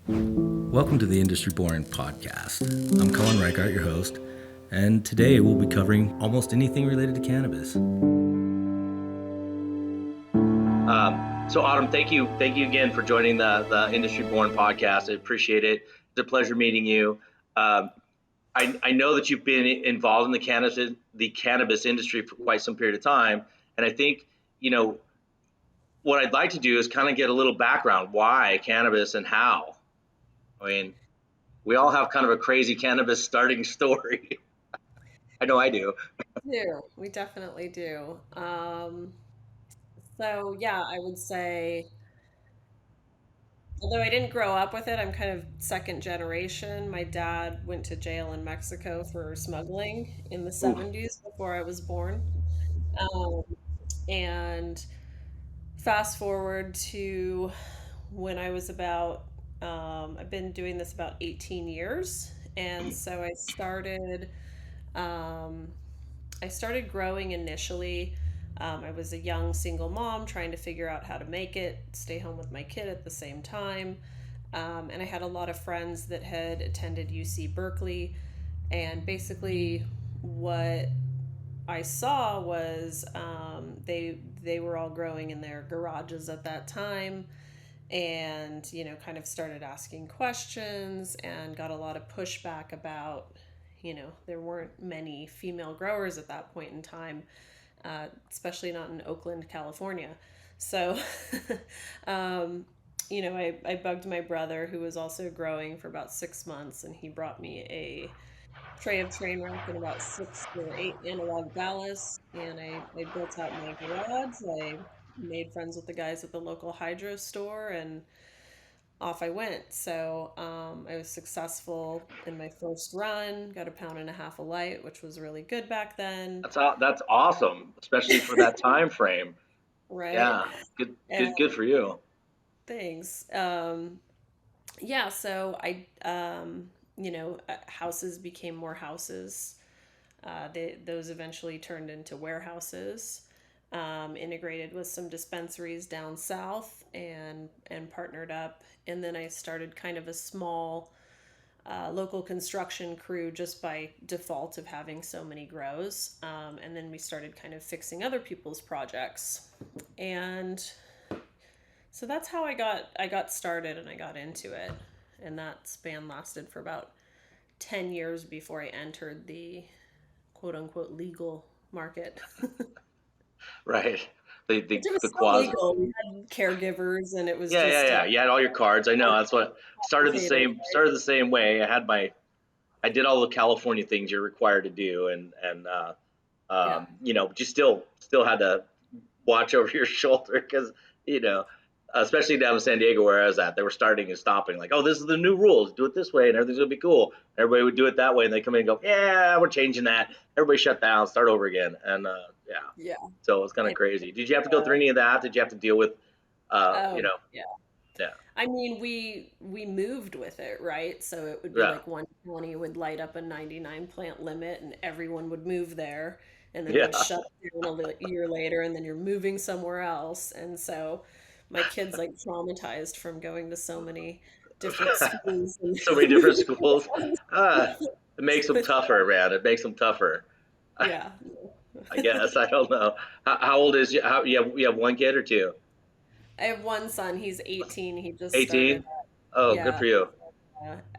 Welcome to the Industry Born podcast. I'm Colin Reichart, your host, and today we'll be covering almost anything related to cannabis. So Autumn, thank you again for joining the Industry Born podcast. I appreciate it. It's a pleasure meeting you. I know that you've been involved in the cannabis industry for quite some period of time, and I think what I'd like to do is kind of get a little background. Why cannabis and how? I mean, we all have kind of a crazy cannabis starting story. I know I do. We definitely do. So yeah, I would say, although I didn't grow up with it, I'm kind of second generation. My dad went to jail in Mexico for smuggling in the Ooh, 70s before I was born. Um, and fast forward to when I was I've been doing this about 18 years. And so um, I started growing initially. I was a young single mom trying to figure out how to make it, stay home with my kid at the same time. And I had a lot of friends that had attended UC Berkeley. And basically, what I saw was they were all growing in their garages at that time, and kind of started asking questions and got a lot of pushback about there weren't many female growers at that point in time, especially not in Oakland, California. So I bugged my brother, who was also growing, for about 6 months, and he brought me a tray of train wreck and about 6 or 8 analog ballasts, and I built out my garage. I made friends with the guys at the local hydro store, and off I went. So I was successful in my first run, got a pound and a half of light, which was really good back then. that's awesome, especially for that time frame. Right. Yeah, good, And good, good for you. things. Yeah, so houses became more houses. Those eventually turned into warehouses, integrated with some dispensaries down south, and partnered up. And then I started kind of a small local construction crew just by default of having so many grows. And then we started kind of fixing other people's projects. And so that's how I got started and I got into it. And that span lasted for about 10 years before I entered the quote unquote legal market. Right. The Which the it was the still quasi. legal. We had caregivers, and it was Yeah, yeah, just yeah. You had all your cards. I know. That's what started the cultivators. same. Started the same way. I did all the California things you're required to do, Yeah. but you still had to watch over your shoulder because you know, especially down in San Diego where I was at, they were starting and stopping like, oh, this is the new rules. Do it this way, and everything's gonna be cool. Everybody would do it that way, and they come in and go, yeah, we're changing that. Everybody shut down, start over again, and yeah. Yeah. So it was kind of And, crazy. Did you have to go through any of that? Did you have to deal with, oh, you know, yeah. yeah, I mean, we moved with it, right? So it would be yeah, like one county would light up a 99 plant limit, and everyone would move there, and then they yeah. shut down a year later, and then you're moving somewhere else. And so my kids like traumatized from going to so many different schools and So many different schools. Uh, it makes them with tougher, man. It makes them tougher. yeah. I guess I don't know. How old is you? How you have one kid or two? I have one son. He's 18. He just started, 18. Oh, good yeah, for you.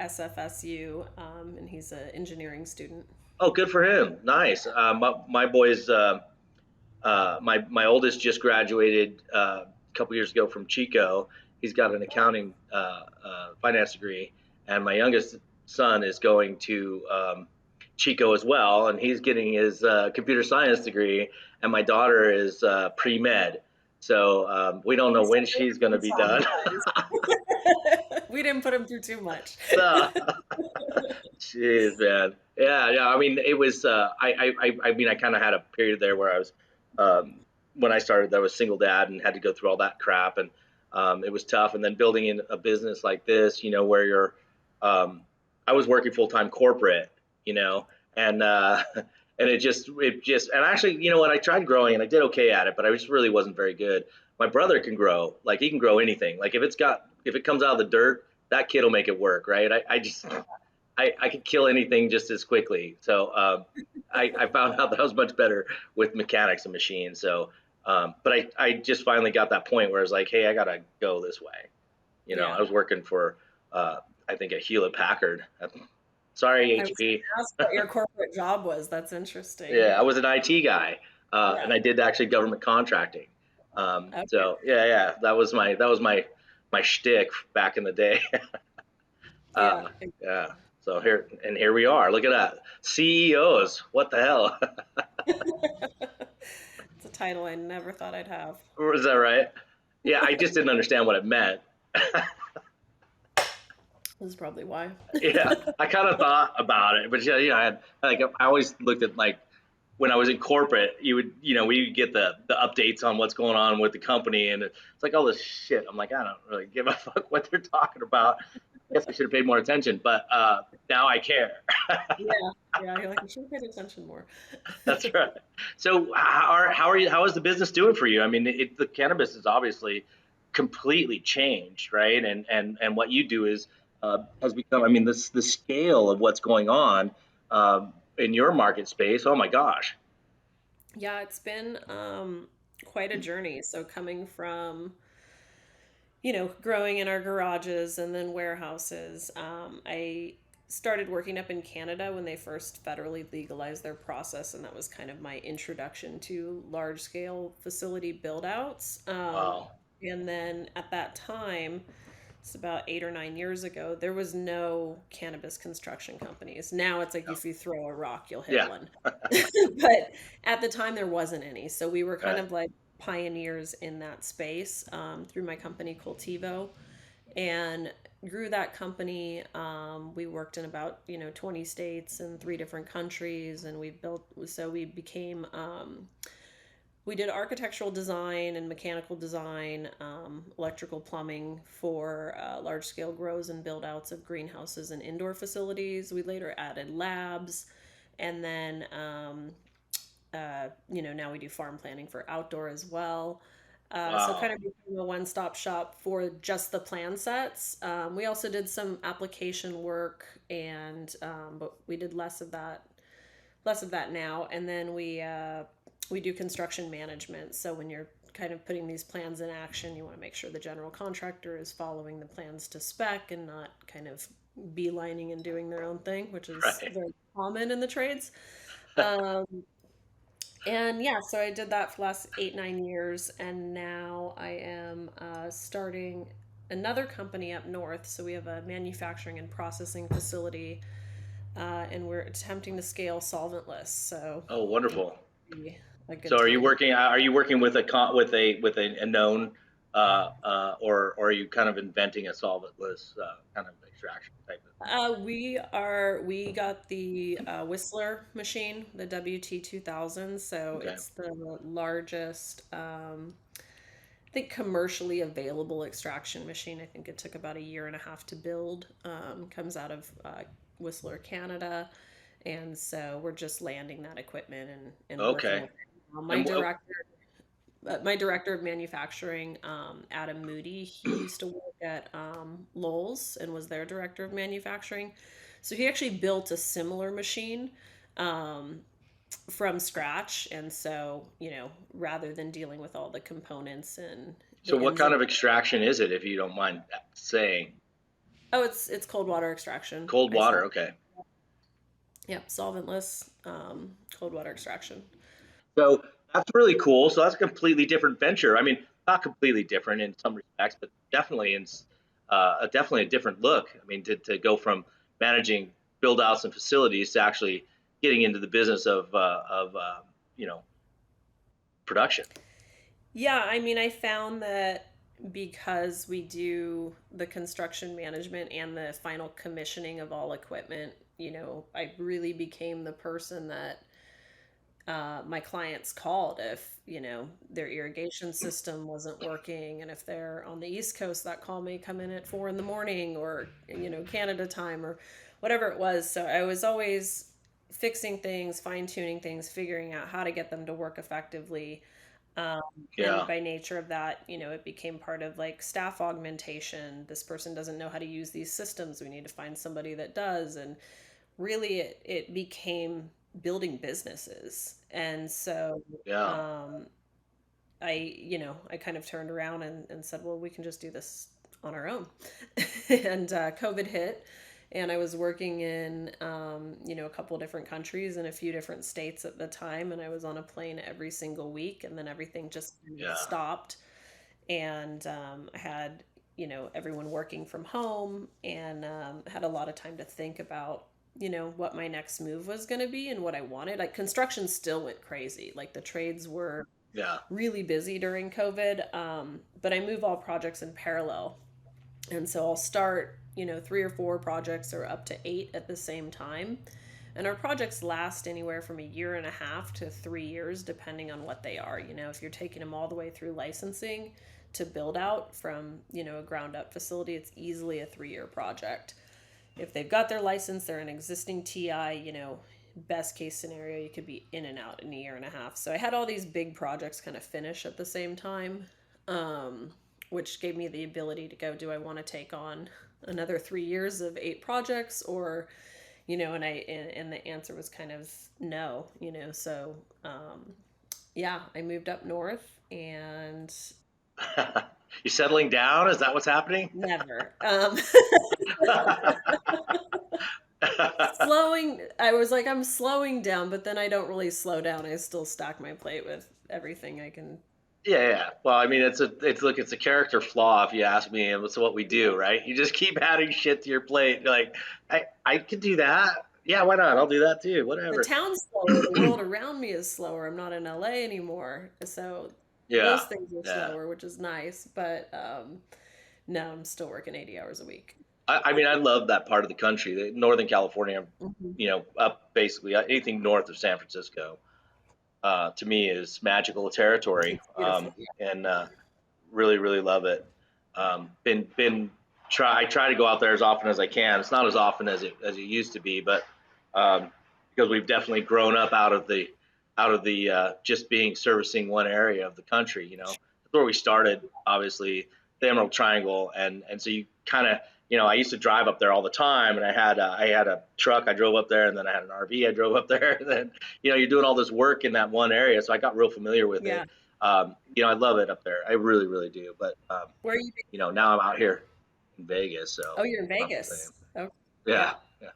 SFSU, and he's an engineering student. Oh, good for him. Nice. My boys, my oldest just graduated a couple years ago from Chico. He's got an accounting finance degree, and my youngest son is going to Chico as well, and he's getting his computer science degree. And my daughter is pre med, so we don't know So when she's going to be done. traumatized. We didn't put him through too much. So, jeez, man. Yeah, yeah. I mean, it was. I mean, I kind of had a period there where I was, when I started, I was single dad and had to go through all that crap, and it was tough. And then building in a business like this, where um, I was working full time corporate, you know, and and and actually, what, I tried growing and I did okay at it, but I just really wasn't very good. My brother can grow, like he can grow anything. Like if it comes out of the dirt, that kid will make it work, right? I could kill anything just as quickly. So I found out that I was much better with mechanics and machines. So, but I just finally got that point where I was like, hey, I gotta go this way. Yeah. I was working for I think a Hewlett Packard. Sorry, I was HP. gonna ask what your corporate job was. That's interesting. Yeah, I was an IT guy, Yeah. and I did actually government contracting. Okay. So yeah, that was my shtick back in the day. Yeah. Yeah. So here we are. Look at that, CEOs. What the hell? It's a title I never thought I'd have. Is that right? Yeah, I just didn't understand what it meant. This is probably why. Yeah, I kind of thought about it, but yeah, I always looked at like when I was in corporate, we would get the updates on what's going on with the company, and it's like all this shit. I'm like, I don't really give a fuck what they're talking about. I guess I should have paid more attention, but now I care. Yeah. Yeah. You're like, I should have paid attention more. That's right. So how is the business doing for you? I mean, the cannabis is obviously completely changed, right? And what you do is has become. I mean, the scale of what's going on in your market space. Oh my gosh. Yeah, it's been quite a journey. So coming from, growing in our garages and then warehouses, I started working up in Canada when they first federally legalized their process, and that was kind of my introduction to large scale facility build outs. Wow. And then at that time, it's about 8 or 9 years ago, there was no cannabis construction companies. Now it's like if you throw a rock, you'll hit Yeah. one. But at the time, there wasn't any. So we were kind Right. of like pioneers in that space through my company, Cultivo, and grew that company. We worked in about 20 states and 3 different countries, and we became we did architectural design and mechanical design, electrical plumbing for large scale grows and build outs of greenhouses and indoor facilities. We later added labs, and then now we do farm planning for outdoor as well. So kind Wow. of became a one-stop shop for just the plan sets. We also did some application work, and but we did less of that now. And then we do construction management. So when you're kind of putting these plans in action, you want to make sure the general contractor is following the plans to spec and not kind of beelining and doing their own thing, which is Right. very common in the trades. Um, and yeah, so I did that for the last 8, 9 years, and now I am starting another company up north. So we have a manufacturing and processing facility, and we're attempting to scale solventless. So Oh, wonderful. be a So good time. are you working with a known or are you kind of inventing a solventless kind of extraction type of? We got the Whistler machine, the WT 2000. So Okay. it's the largest, I think, commercially available extraction machine. I think it took about a year and a half to build. Comes out of Whistler, Canada, and so we're just landing that equipment and working Okay. with it. My And director of manufacturing, Adam Moody, he used to work at Lowell's and was their director of manufacturing. So he actually built a similar machine um, from scratch. And so, rather than dealing with all the components and so the what ins kind and of extraction is it, if you don't mind saying? oh, it's cold water extraction. Cold I saw. water. Okay. Yep, solventless cold water extraction. So that's really cool. So that's a completely different venture. I mean, not completely different in some respects, but definitely a different look. I mean, to go from managing build outs and facilities to actually getting into the business of you know production. Yeah, I mean, I found that because we do the construction management and the final commissioning of all equipment, I really became the person that my clients called if, their irrigation system wasn't working. And if they're on the East Coast, that call may come in at 4 in the morning or, Canada time or whatever it was. So I was always fixing things, fine tuning things, figuring out how to get them to work effectively. Um, and Yeah. by nature of that, it became part of like staff augmentation. This person doesn't know how to use these systems. We need to find somebody that does. And really, it became building businesses. And so, Yeah. um, I kind of turned around and said, well, we can just do this on our own. And COVID hit, and I was working in, a couple different countries and a few different states at the time. And I was on a plane every single week, and then everything just kind of Yeah. stopped. And I had, everyone working from home, and had a lot of time to think about what my next move was going to be and what I wanted. Like construction still went crazy. Like the trades were Yeah. really busy during COVID. But I move all projects in parallel. And so I'll start, 3 or 4 projects or up to 8 at the same time. And our projects last anywhere from a year and a half to 3 years, depending on what they are. If you're taking them all the way through licensing to build out from, a ground up facility, it's easily a 3-year project. If they've got their license, they're an existing TI, best case scenario, you could be in and out in a year and a half. So I had all these big projects kind of finish at the same time, which gave me the ability to go, do I want to take on another 3 years of 8 projects, or, and the answer was kind of no, so, yeah, I moved up north and You settling down? Is that what's happening? never, slowing, I was like, I'm slowing down, but then I don't really slow down. I still stack my plate with everything I can. Yeah, yeah. Well, I mean, it's a character flaw if you ask me, and it's what we do, right? You just keep adding shit to your plate. You're like, I could do that. Yeah, why not? I'll do that too. The Whatever. town's slower, the world around me is slower. I'm not in LA anymore. So those Yeah, things are yeah. slower, which is nice. But no, I'm still working 80 hours a week. I mean, I love that part of the country, Northern California. Hmm. Up basically anything north of San Francisco. To me, is magical territory, It's beautiful. Yeah. and really, really love it. Been I try to go out there as often as I can. It's not as often as it used to be, but because we've definitely grown up out of the just being servicing one area of the country. That's where we started, obviously, the Emerald Triangle, and so you kind of, I used to drive up there all the time, and I had a truck I drove up there, and then I had an RV I drove up there, and then you're doing all this work in that one area, so I got real familiar with Yeah. it. I love it up there. I really, really do. But Where are you? now I'm out here in Vegas, Oh, so you're in it's not the same. Vegas. Oh, Yeah, yeah. yeah.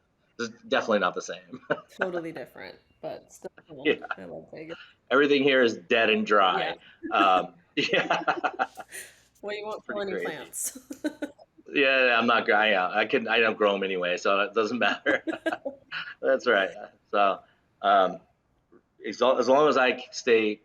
It's definitely not the same. Totally different, but still cool. Yeah, I love Vegas. everything here is dead and Yeah. dry. Yeah, Well, you won't kill pretty any crazy. plants. Yeah, I'm not. I don't grow them anyway, so it doesn't matter. That's right. So, um, as long as I stay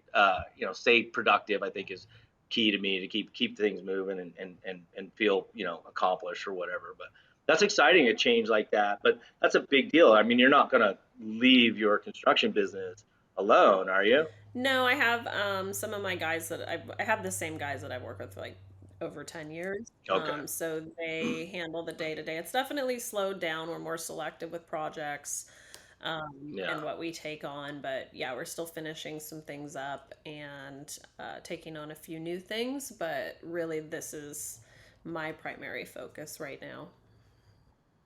productive, I think is key to me to keep things moving and feel accomplished or whatever. But that's exciting, a change like that. But that's a big deal. I mean, you're not gonna leave your construction business alone, are you? No, I have some of my guys that I have the same guys that I've worked with for like over 10 years. Okay. So they handle the day to day. It's definitely slowed down. We're more selective with projects, Yeah. and what we take on. But yeah, we're still finishing some things up and taking on a few new things. But really, this is my primary focus right now.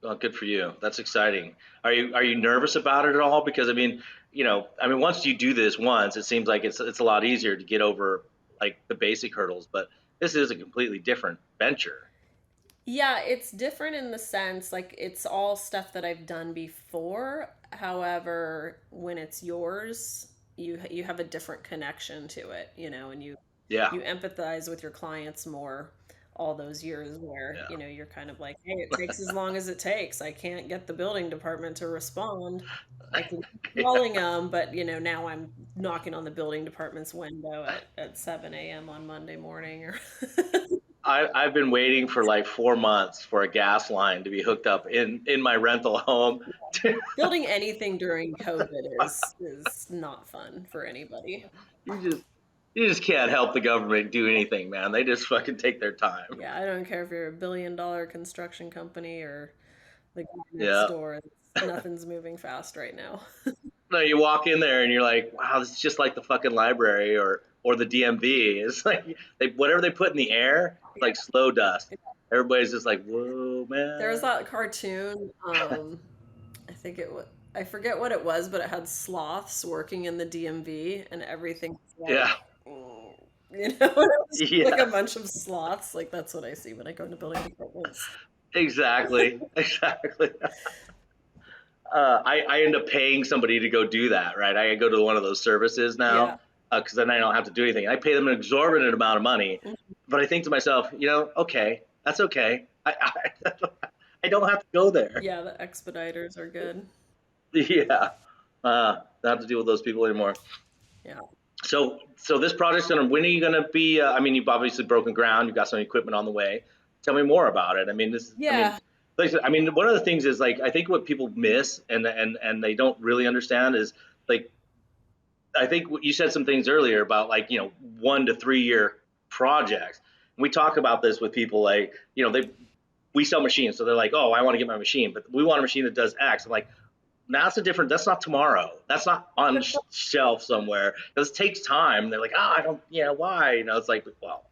Well, good for you. That's exciting. Are you nervous about it at all? Because I mean, once you do this once, it seems like it's a lot easier to get over like the basic hurdles. But this is a completely different venture. Yeah, it's different in the sense like it's all stuff that I've done before. However, when it's yours, you have a different connection to it, and Yeah. you empathize with your clients more all those years where, Yeah. you're kind of like, hey, it takes as long as it takes. I can't get the building department to respond. I can keep calling them, but now I'm knocking on the building department's window at 7 a.m. on Monday morning or I've been waiting for like 4 months for a gas line to be hooked up in my rental home. building anything during COVID is not fun for anybody. You just you just can't help the government do anything, man. They just fucking take their time. Yeah, I don't care if you're a $1 billion construction company or the guy next Yeah. door. Nothing's moving fast right now. No, you walk in there and you're like, wow, this is just like the fucking library or the DMV. It's like whatever they put in the air, it's like slow dust. Everybody's just like, whoa, There was man. that cartoon. I think it was. I forget what it was, but it had sloths working in the DMV, and everything's Yeah, like, it was like a yeah, bunch of sloths. Like that's what I see when I go into building departments. exactly, exactly. I end up paying somebody to go do that, right? I go to one of those services now Yeah. because then I don't have to do anything. I pay them an exorbitant amount of money, but I think to myself, okay, that's okay. I don't have to go there. Yeah, the expediters are good. Yeah, don't have to deal with those people anymore. Yeah. So this project's gonna. When are you gonna be? I mean, you've obviously broken ground. You've got some equipment on the way. Tell me more about it. I mean, this. I mean, Yeah. like, I mean, one of the things is like I think what people miss and they don't really understand is like I think you said some things earlier about like 1 to 3 year projects. And we talk about this with people like we sell machines, so they're like, oh, I want to get my machine, but we want a machine that does X. I'm like, that's a different. That's not tomorrow. That's not on shelf somewhere. This takes time. They're like, I don't. Why? It's like, well,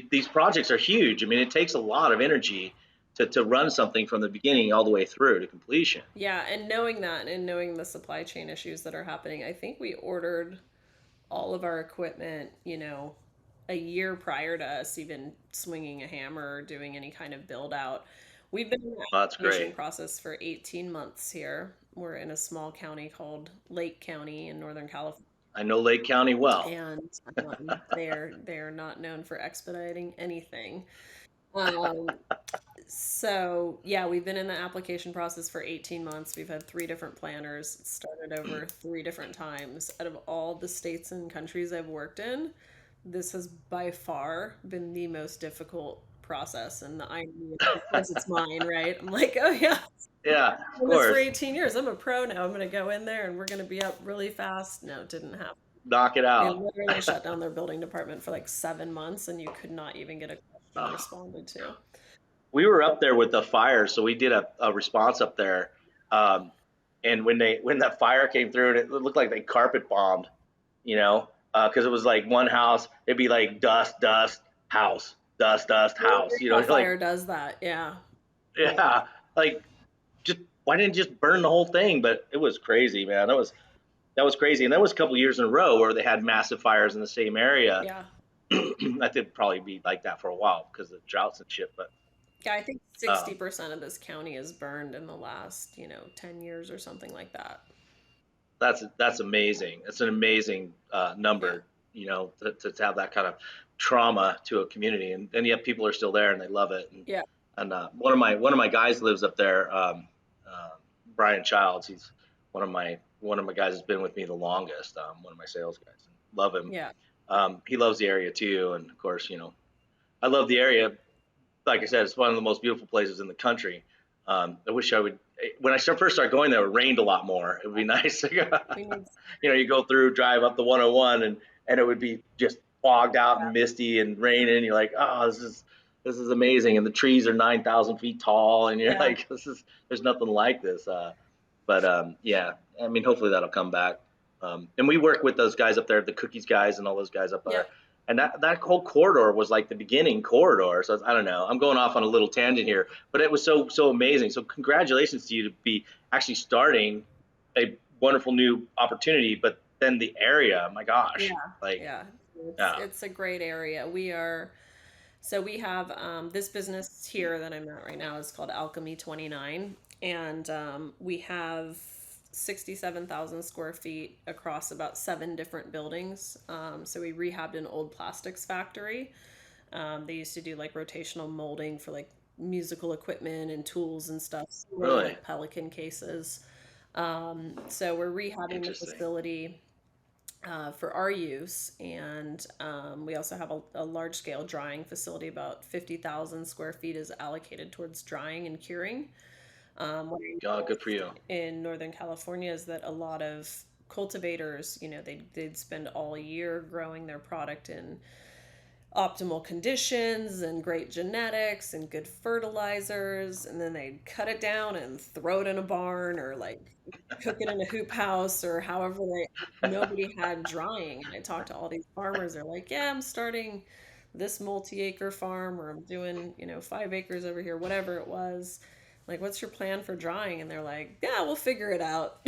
these projects are huge. I mean, it takes a lot of energy to run something from the beginning all the way through to completion. Yeah, and knowing that and knowing the supply chain issues that are happening, I think we ordered all of our equipment, a year prior to us even swinging a hammer or doing any kind of build out. We've been in the Well, that's application great. process for 18 months here. We're in a small county called Lake County in Northern California, I know Lake County well. and they're not known for expediting anything. Um, so yeah, we've been in the application process for 18 months. We've had three different planners. It started over three different times. Out of all the states and countries I've worked in, this has by far been the most difficult process. And the irony is because it's mine, right? I'm like, oh yeah, Yeah, I've of done this for course. 18 years. I'm a pro now. I'm going to go in there and we're going to be up really fast. No, it didn't happen. Knock it They out. literally shut down their building department for like 7 months and you could not even get a question Oh. responded to. We were up there with the fire, so we did a response up there. Um, and when that fire came through, and it looked like they carpet bombed, because it was like one house, it'd be like dust, dust, house, dust, dust, house. You're like, Fire does that, yeah. Yeah. yeah, like just why didn't you just burn the whole thing? But it was crazy, man. That was crazy, and that was a couple of years in a row where they had massive fires in the same area. Yeah. I think probably be like that for a while because of droughts and shit. But Yeah, I think um, 60% of this county is burned in the last, 10 years or something like that. that's amazing. It's an amazing Yeah. number, to have that kind of trauma to a community, and yet people are still there and they love it. And, Yeah. and one of my guys lives up there, Brian Childs. He's one of my guys has been with me the longest. One of my sales guys. Love him. Yeah. He loves the area too, and of course, I love the area. Like I said, it's one of the most beautiful places in the country. I wish I would. When I first started going there, it rained a lot more. It would be nice. We need You go through, drive up the 101, and it would be just fogged out and misty and raining. And you're like, oh, this is amazing. And the trees are 9,000 feet tall, and you're Yeah. like, there's nothing like this. But yeah, I mean, hopefully that'll come back. And we work with those guys up there, the cookies guys, and all those guys up there. Yep. And that whole corridor was like the beginning corridor. So I don't know. I'm going off on a little tangent here, but it was so amazing. So congratulations to you to be actually starting a wonderful new opportunity. But then the area, my Yeah. gosh, like Yeah. It's yeah, it's a great area. We have this business here that I'm at right now is called Alchemy 29, and we have 67,000 square feet across about seven different buildings. So we rehabbed an old plastics factory. They used to do like rotational molding for like musical equipment and tools and stuff, similar to really like Pelican cases. So we're rehabbing the interesting. facility for our use, and we also have a large scale drying facility. About 50,000 square feet is allocated towards drying and curing. What I God, good for noticed you. in Northern California is that a lot of cultivators, they'd spend all year growing their product in optimal conditions and great genetics and good fertilizers, and then they'd cut it down and throw it in a barn or like cook it in a hoop house or however they nobody had drying. And I talked to all these farmers, they're like, yeah, I'm starting this multi-acre farm, or I'm doing, 5 acres over here, whatever it was. Like, what's your plan for drying? And they're like, yeah, we'll figure it out.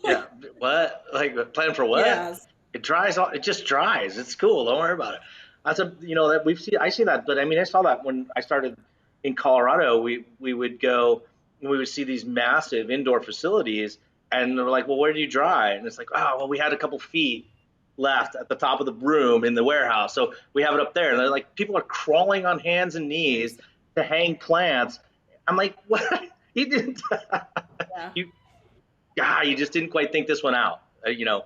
Yeah. What? Like plan for what? Yes. It dries all, it just dries. It's cool. Don't worry about it. That's a, that I see that, but I mean, I saw that when I started in Colorado, we would go and we would see these massive indoor facilities and they're like, well, where do you dry? And it's like, oh, well, we had a couple feet left at the top of the room in the warehouse. So we have it up there. And they're like, people are crawling on hands and knees to hang plants. I'm like, what? You didn't, Yeah. you, you just didn't quite think this one out. Yeah.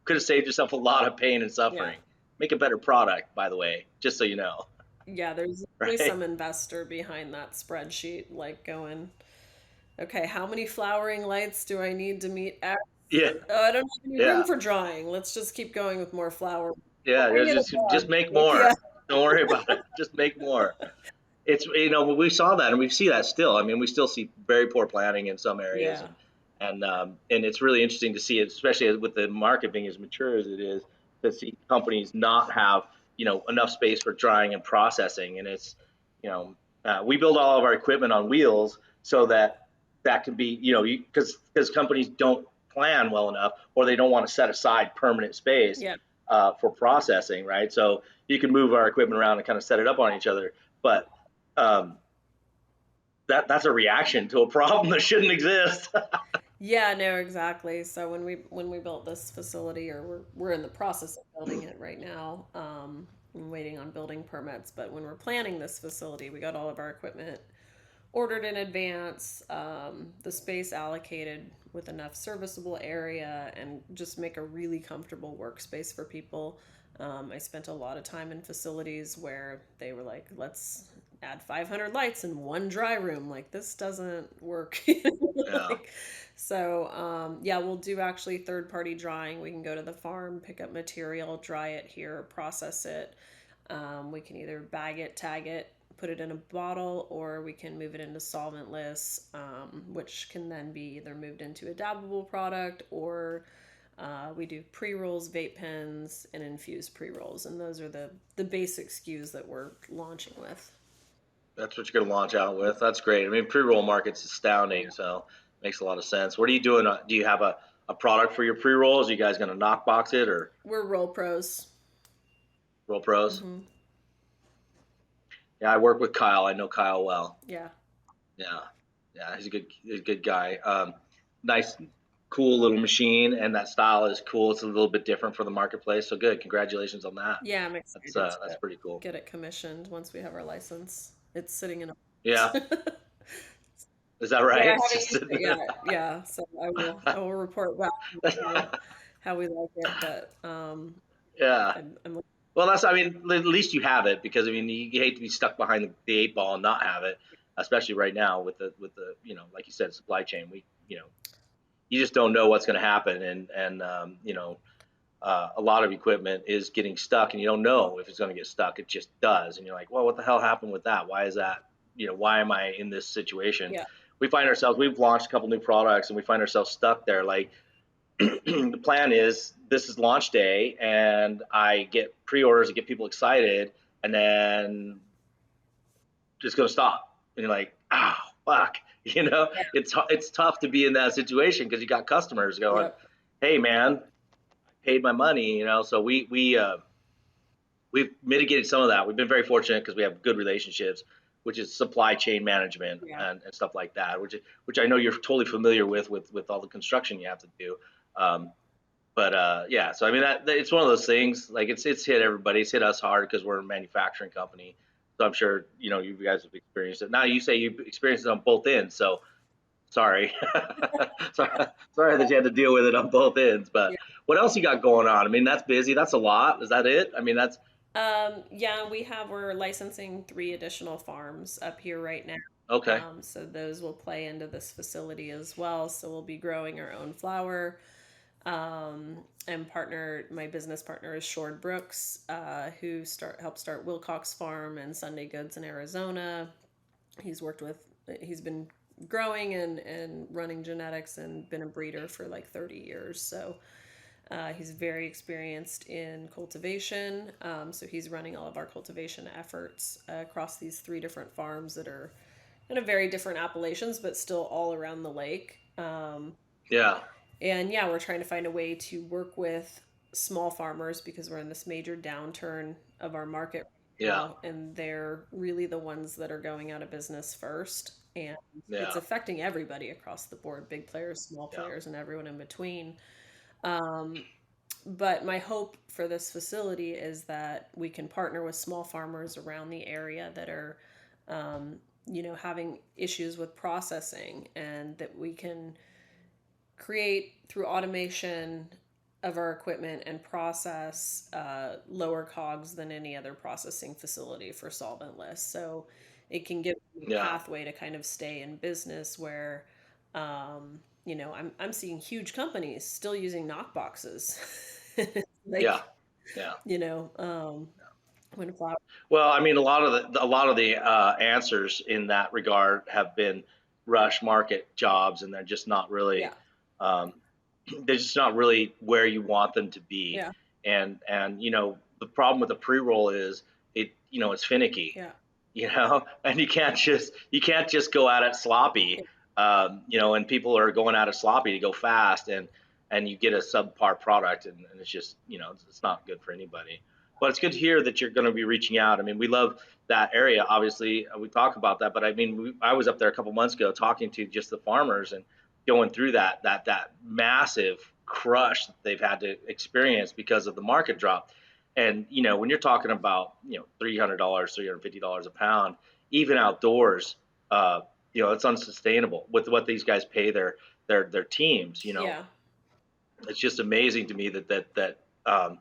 Could have saved yourself a lot of pain and Yeah. suffering. Make a better product, by the way, just so you know. Yeah. There's usually Right? some investor behind that spreadsheet, like going, okay, how many flowering lights do I need to meet X? Yeah, Oh, I don't have any room yeah, for drying. Let's just keep going with more flower. yeah. Bring in a Just bug. make Yeah. more. Don't worry about it. Just make more. It's we saw that and we see that still. I mean, we still see very poor planning in some areas, Yeah. and it's really interesting to see it, especially with the market being as mature as it is, to see companies not have enough space for drying and processing. And it's we build all of our equipment on wheels so that that can be because companies don't plan well enough or they don't want to set aside permanent space Yeah. for processing, right? So you can move our equipment around and kind of set it up on each other, but um, that's a reaction to a problem that shouldn't exist. Yeah, no, exactly. So when we built this facility, or we're in the process of building it right now, I'm waiting on building permits. But when we're planning this facility, we got all of our equipment ordered in advance, the space allocated with enough serviceable area, and just make a really comfortable workspace for people. I spent a lot of time in facilities where they were like, let's add 500 lights in one dry room. Like, this doesn't work. Yeah, Like, so, yeah, we'll do actually third party drying. We can go to the farm, pick up material, dry it here, process it. We can either bag it, tag it, put it in a bottle, or we can move it into solventless, which can then be either moved into a dabbable product, or we do pre-rolls, vape pens, and infused pre-rolls. And those are the basic SKUs that we're launching with. that's what you're going to launch out with. That's great. I mean, pre-roll market's astounding, so makes a lot of sense. What are you doing? Do you have a product for your pre-rolls? Are you guys going to knock box it or We're roll pros. roll pros? Hmm. Yeah, I work with Kyle. I know Kyle well. Yeah. Yeah, yeah, he's a good guy. Nice, cool little machine, and that style is cool. It's a little bit different for the marketplace. So good. Congratulations on that. Yeah, I'm excited That's to pretty cool. get it commissioned once we have our license. It's sitting in a Yeah, is that Yeah, right? I It's haven't just used it yet. Yeah, so I will report back how we like it, but yeah. I'm Well, that's, I mean, at least you have it because I mean, you hate to be stuck behind the eight ball and not have it, especially right now with the like you said, supply chain. You just don't know what's going to happen, and a lot of equipment is getting stuck, and you don't know if it's going to get stuck. It just does, and you're like, well, what the hell happened with that? Why is that? Why am I in this situation? yeah, We've launched a couple new products, and we find ourselves stuck there. Like the plan is this is launch day and I get pre-orders to get people excited and then just going to stop. And you're like, oh, fuck. yeah, It's tough to be in that situation because you got customers going, yep, hey man, I paid my money, so we've mitigated some of that. We've been very fortunate because we have good relationships, which is supply chain management yeah, and stuff like that, which I know you're totally familiar with all the construction you have to do. Um, but yeah, so I mean it's one of those things. Like it's hit everybody. It's hit us hard because we're a manufacturing company. So I'm sure you guys have experienced it. Now you say you've experienced it on both ends. So sorry, sorry that you had to deal with it on both ends. But yeah. what else you got going on? I mean that's busy. That's a lot. Is that it? I mean that's Yeah, we're licensing 3 additional farms up here right now. okay. So those will play into this facility as well. So we'll be growing our own flower. And my business partner is Shord Brooks, who helped start Wilcox Farm and Sunday Goods in Arizona. He's been growing and running genetics and been a breeder for like 30 years. So he's very experienced in cultivation. So he's running all of our cultivation efforts across these 3 different farms that are kind of very different appellations, but still all around the lake. Yeah. And yeah, we're trying to find a way to work with small farmers because we're in this major downturn of our market right Yeah. now, and they're really the ones that are going out of business first. And it's Yeah. affecting everybody across the board, big players, small Yeah. players, and everyone in between. Um, but my hope for this facility is that we can partner with small farmers around the area that are, having issues with processing, and that we can create through automation of our equipment and process lower cogs than any other processing facility for solventless. So it can give them a Yeah. pathway to kind of stay in business where, I'm seeing huge companies still using knock boxes. Yeah. Like, Yeah. you know, when flower. Well, I mean, a lot of the answers in that regard have been rush market jobs, and they're just not really, Yeah, um, they're just not really where you want them to be. yeah, And the problem with the pre-roll is it's finicky, yeah, and you can't just go at it sloppy. And people are going at it sloppy to go fast, and you get a subpar product, and it's just it's not good for anybody. But it's good to hear that you're going to be reaching out. I mean, we love that area. Obviously, we talk about that, but I mean, I was up there a couple months ago talking to just the farmers and going through that massive crush that they've had to experience because of the market drop. And when you're talking about $300, $350 a pound, even outdoors, it's unsustainable with what these guys pay their teams. yeah, It's just amazing to me um,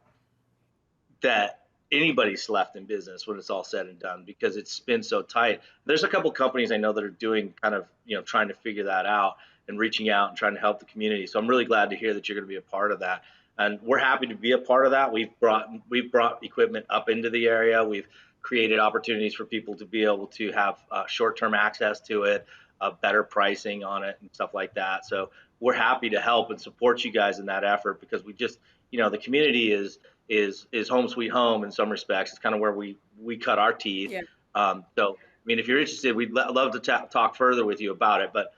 that anybody's left in business when it's all said and done because it's been so tight. There's a couple companies I know that are doing kind of trying to figure that out and reaching out and trying to help the community. So I'm really glad to hear that you're going to be a part of that, and we're happy to be a part of that. We've brought equipment up into the area. We've created opportunities for people to be able to have short-term access to it, better pricing on it, and stuff like that. So we're happy to help and support you guys in that effort because we just the community is home sweet home in some respects. It's kind of where we cut our teeth. yeah, So I mean, if you're interested, we'd love to talk further with you about it. But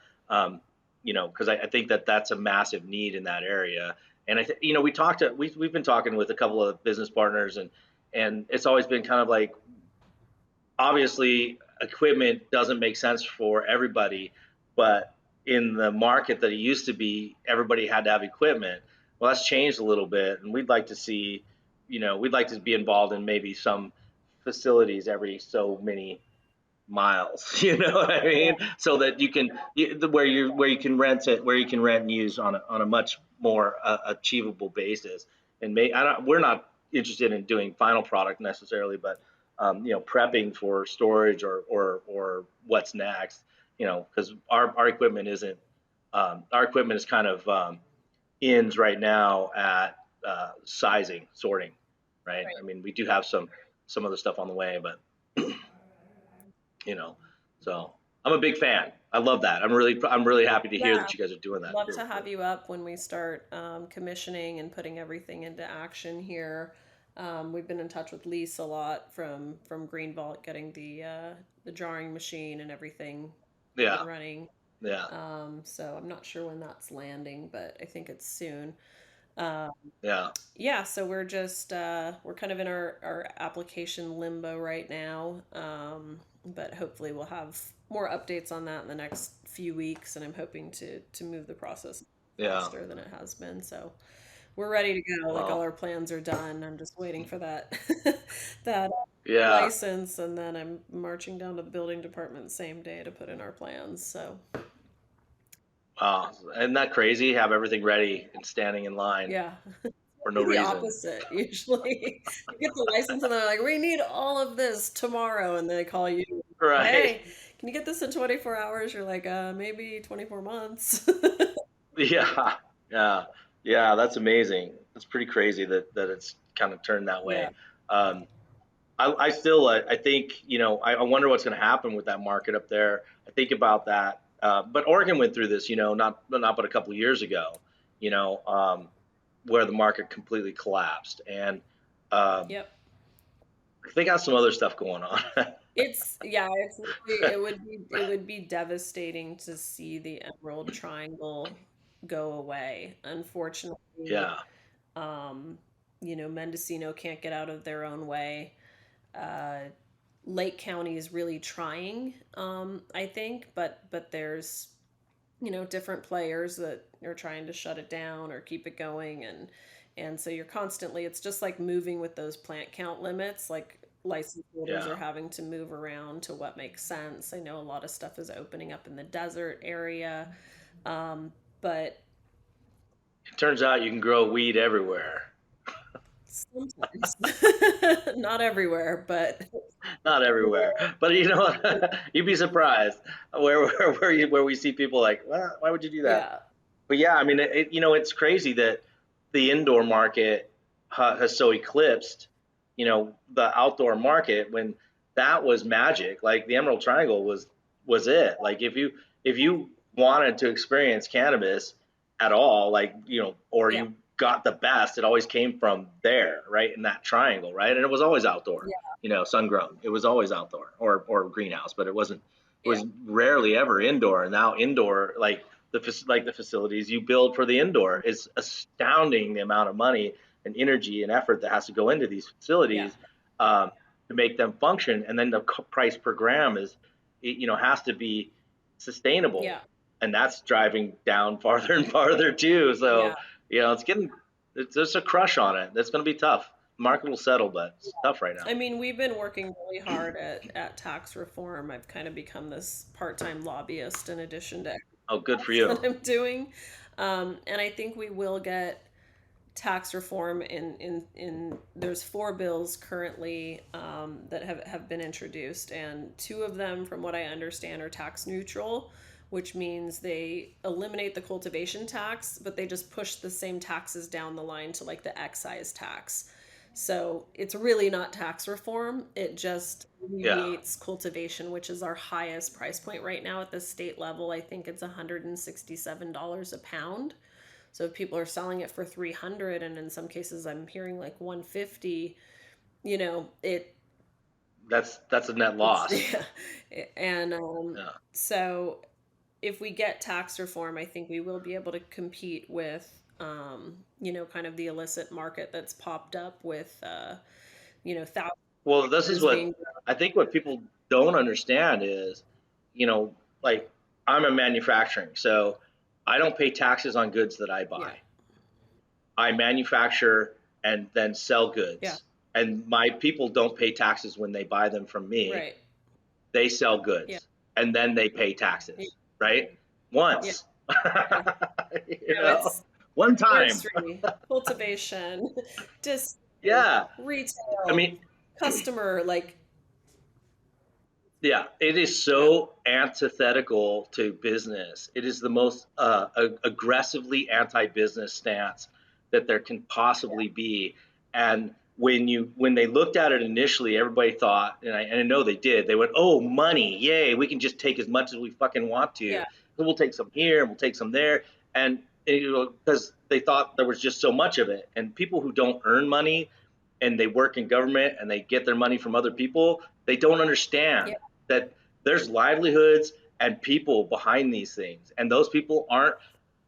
because I think that's a massive need in that area. And I think we've been talking with a couple of business partners, and it's always been kind of like obviously equipment doesn't make sense for everybody, but in the market that it used to be, everybody had to have equipment. Well, that's changed a little bit, and we'd like to be involved in maybe some facilities every so many miles. You know what I mean? yeah, So that where you can rent it, where you can rent and use on a much more achievable basis. And we're not interested in doing final product necessarily, but prepping for storage or what's next. Because our equipment isn't our equipment is kind of ends right now at sizing, sorting, right? I right. mean, we do have some other stuff on the way, but you know. So I'm a big fan. I love that. I'm really happy to hear Yeah. that you guys are doing that. Love Very to have cool. you up when we start commissioning and putting everything into action here. We've been in touch with Lise a lot from Green Vault, getting the jarring machine and everything up and Yeah, running. yeah, So I'm not sure when that's landing, but I think it's soon. Um, yeah, yeah, so we're kind of in our application limbo right now. But hopefully we'll have more updates on that in the next few weeks, and I'm hoping to move the process yeah. faster than it has been. So we're ready to go. Like, all Well, our plans are done. I'm just waiting for that that yeah. license, and then I'm marching down to the building department the same day to put in our plans. So Wow. Isn't that crazy? Have everything ready and standing in line yeah. for no The reason. opposite usually. You get the license and they're like, we need all of this tomorrow, and they call you, Right. hey, can you get this in 24 hours? You're like, maybe 24 months. Yeah. Yeah. Yeah, that's amazing. It's pretty crazy that it's kind of turned that Yeah. way. Um, I still, I think, I wonder what's going to happen with that market up there. I think about that. But Oregon went through this, not but a couple of years ago, you know, um, where the market completely collapsed. And um, Yep. they got some other stuff going on. It's really, it would be devastating to see the Emerald Triangle go away. Unfortunately, Yeah, um, Mendocino can't get out of their own way. Uh, Lake County is really trying, I think, but there's different players that are trying to shut it down or keep it going, and so you're constantly, it's just like moving with those plant count limits, like license holders yeah. are having to move around to what makes sense. I know a lot of stuff is opening up in the desert area, but It turns out you can grow weed everywhere. sometimes not everywhere, but Not everywhere, but you know what? You'd be surprised where we see people like, well, why would you do that? yeah, But yeah, I mean, it's crazy that the indoor market has so eclipsed, the outdoor market when that was magic. Like the Emerald Triangle was it. Like if you wanted to experience cannabis at all, like or yeah, you got the best, it always came from there, right in that triangle, right? And it was always outdoor, yeah, sun grown. It was always outdoor or greenhouse, but it wasn't. It yeah, was rarely ever indoor. And now indoor, like the facilities you build for the indoor is astounding, the amount of money and energy and effort that has to go into these yeah, facilities um, to make them function, and then the price per gram has to be sustainable, yeah, and that's driving down farther and farther too. yeah. So there's a crush on it. That's going to be tough. The market will settle, but it's tough right now. I mean, we've been working really hard at tax reform. I've kind of become this part-time lobbyist in addition to everything Oh, good for else that you. I'm doing. And I think we will get tax reform in there's four bills currently that have been introduced, and two of them, from what I understand, are tax neutral, which means they eliminate the cultivation tax, but they just push the same taxes down the line to like the excise tax. So it's really not tax reform. It just Yeah. alleviates cultivation, which is our highest price point right now at the state level. I think it's $167 a pound. So if people are selling it for 300, and in some cases I'm hearing like 150, you know, it That's a net it's loss. yeah. And Yeah. so if we get tax reform, I think we will be able to compete with kind of the illicit market that's popped up with thousands Well, of this is acres what being I think what people don't understand is, like I'm a manufacturing, so I don't pay taxes on goods that I yeah, buy. I manufacture and then sell yeah, goods. And my people don't pay taxes when they buy them from me. right. They sell Yeah. goods and then they pay Yeah. taxes, right? Yeah. Once. Yeah. you know, It's one time. forestry, cultivation, just Yeah. I retail, mean, customer, like yeah, it is yeah, so antithetical to business. It is the most aggressively anti-business stance that there can possibly be. And when they looked at it initially, everybody thought, and I know they did. They went, "Oh, money, yay! We can just take as much as we fucking want to. yeah, So we'll take some here and we'll take some there." And because they thought there was just so much of it, and people who don't earn money and they work in government and they get their money from other people, they don't yeah, understand that there's livelihoods and people behind these things. And those people aren't,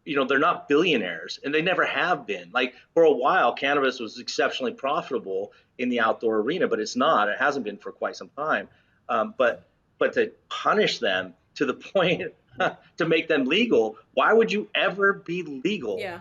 they're not billionaires and they never have been. Like for a while, cannabis was exceptionally profitable in the outdoor arena, but it's not. It hasn't been for quite some time. But to punish them to the point to make them legal, why would you ever be legal yeah,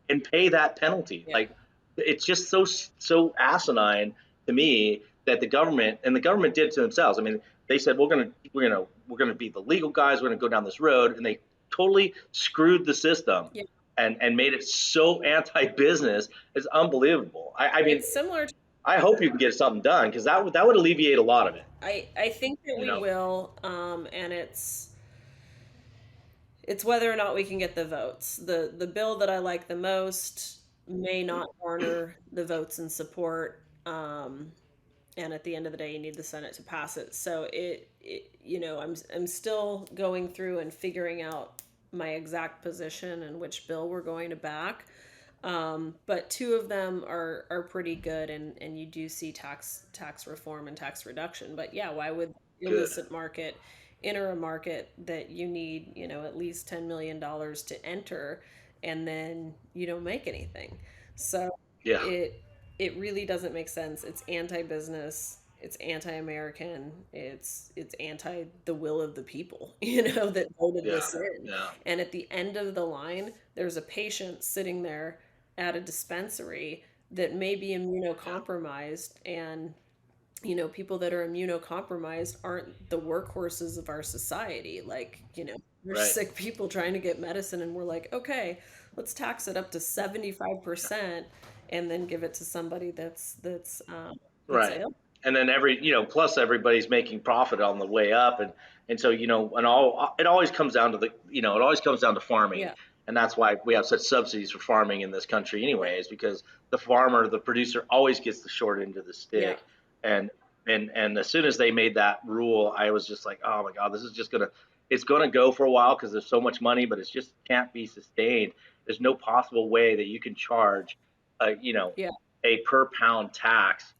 and pay that penalty? yeah, Like it's just so asinine to me that the government did it to themselves. I mean, they said we're gonna be the legal guys. We're gonna go down this road, and they totally screwed the system yeah. and made it so anti-business. It's unbelievable. I mean, It's similar to, I hope you can get something done because that would alleviate a lot of it. I think that You we know, will, and it's whether or not we can get the votes. The bill that I like the most may not garner the votes and support. And at the end of the day, you need the Senate to pass it. So I'm still going through and figuring out my exact position and which bill we're going to back. But two of them are pretty good, and you do see tax reform and tax reduction. But yeah, why would the Good. illicit market enter a market that you need, at least $10 million to enter, and then you don't make anything? So Yeah. it really doesn't make sense. It's anti-business. It's anti-American. It's anti the will of the people, that voted Yeah. this in. Yeah. And at the end of the line, there's a patient sitting there at a dispensary that may be immunocompromised, and people that are immunocompromised aren't the workhorses of our society. Like, there's Right. sick people trying to get medicine, and we're like, okay, let's tax it up to 75% and then give it to somebody that's Right. ill. And then plus everybody's making profit on the way up. And so, and it always comes down to it always comes down to farming. Yeah. And that's why we have such subsidies for farming in this country anyways, because the producer always gets the short end of the Yeah. stick. And, and as soon as they made that rule, I was just like, oh my God, it's going to go for a while because there's so much money, but it just can't be sustained. There's no possible way that you can charge, Yeah. a per pound tax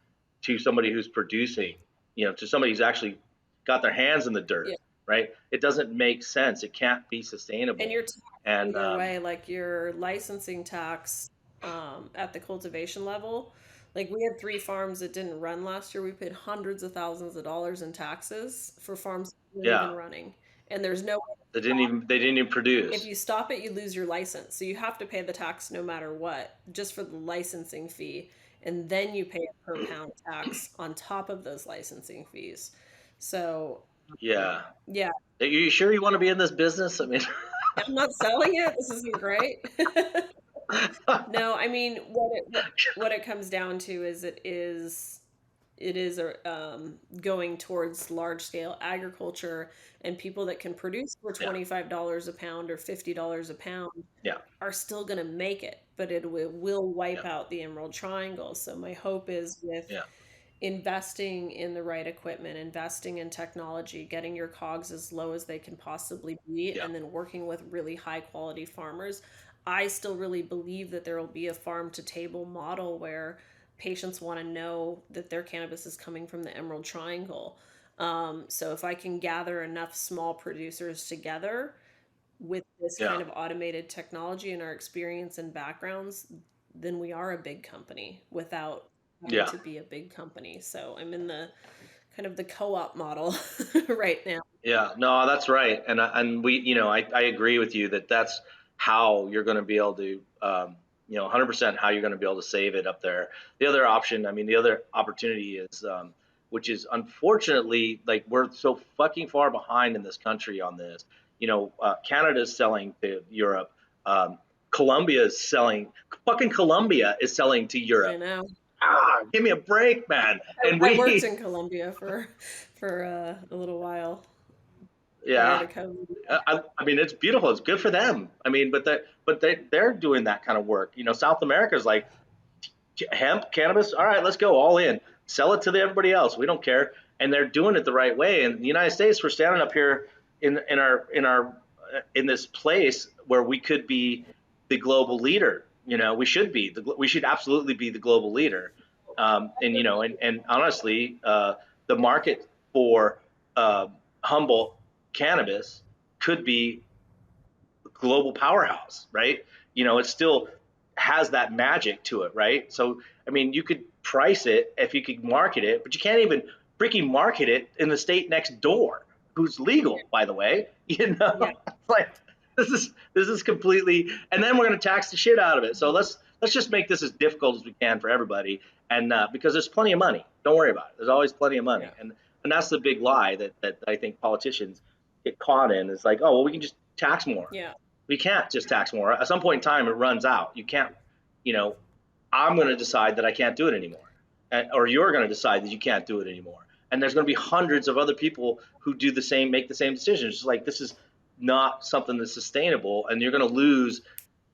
to somebody who's producing, to somebody who's actually got their hands in the dirt, Yeah. right? It doesn't make sense. It can't be And sustainable. you're taxed And either way, like your licensing tax at the cultivation level. Like, we had 3 farms that didn't run last year. We paid hundreds of thousands of dollars in taxes for farms that weren't yeah, even running. And there's no way. they didn't even If produce. you stop it, you lose your license. So you have to pay the tax no matter what, just for the licensing fee. And then you pay a per pound tax on top of those licensing fees. So, Yeah. yeah, Are you sure you want to be in this business? I mean, I'm not selling it. This isn't great. No, I mean, what it comes down to is it is going towards large scale agriculture, and people that can produce for yeah, $25 a pound or $50 a pound yeah, are still going to make it, but it will wipe yeah, out the Emerald Triangle. So my hope is, with yeah, investing in the right equipment, investing in technology, getting your cogs as low as they can possibly be, yeah, and then working with really high quality farmers. I still really believe that there will be a farm to table model where patients want to know that their cannabis is coming from the Emerald Triangle. So if I can gather enough small producers together with this yeah, kind of automated technology and our experience and backgrounds, then we are a big company without having yeah. to be a big company. So I'm in the kind of the co-op model right now. Yeah, no, that's right, and we, I agree with you that that's how you're going to be able to, 100% how you're going to be able to save it up there. The other option, I mean, the other opportunity is, which is unfortunately, like, we're so fucking far behind in this country on this. Canada's selling to Europe. Um, Colombia is selling to I Europe. know. Give me a break, man. And I worked we, in Colombia for a little while prior yeah. to COVID. I mean, it's beautiful. It's good for them. I mean, they're doing that kind of work. South America is like hemp, cannabis. All right, let's go all in. Sell it to everybody else. We don't care. And they're doing it the right way. And the United States, we're standing up here in this place where we could be the global leader. We should be. We should absolutely be the global leader. And honestly, the market for humble cannabis could be a global powerhouse, right? It still has that magic to it, right? So, I mean, you could price it if you could market it, but you can't even freaking market it in the state next door, who's legal, by the way. Yeah. Like, this is completely, and then we're going to tax the shit out of it. So let's just make this as difficult as we can for everybody, and because there's plenty of money. Don't worry about it. There's always plenty of money, Yeah. and that's the big lie that I think politicians get caught in. It's like, oh well, we can just tax more. Yeah. We can't just tax more. At some point in time, it runs out. You can't, you know, I'm going to decide that I can't do it anymore, or you're going to decide that you can't do it anymore. And there's going to be hundreds of other people who do the same, make the same decisions. It's like, this is not something that's sustainable, and you're going to lose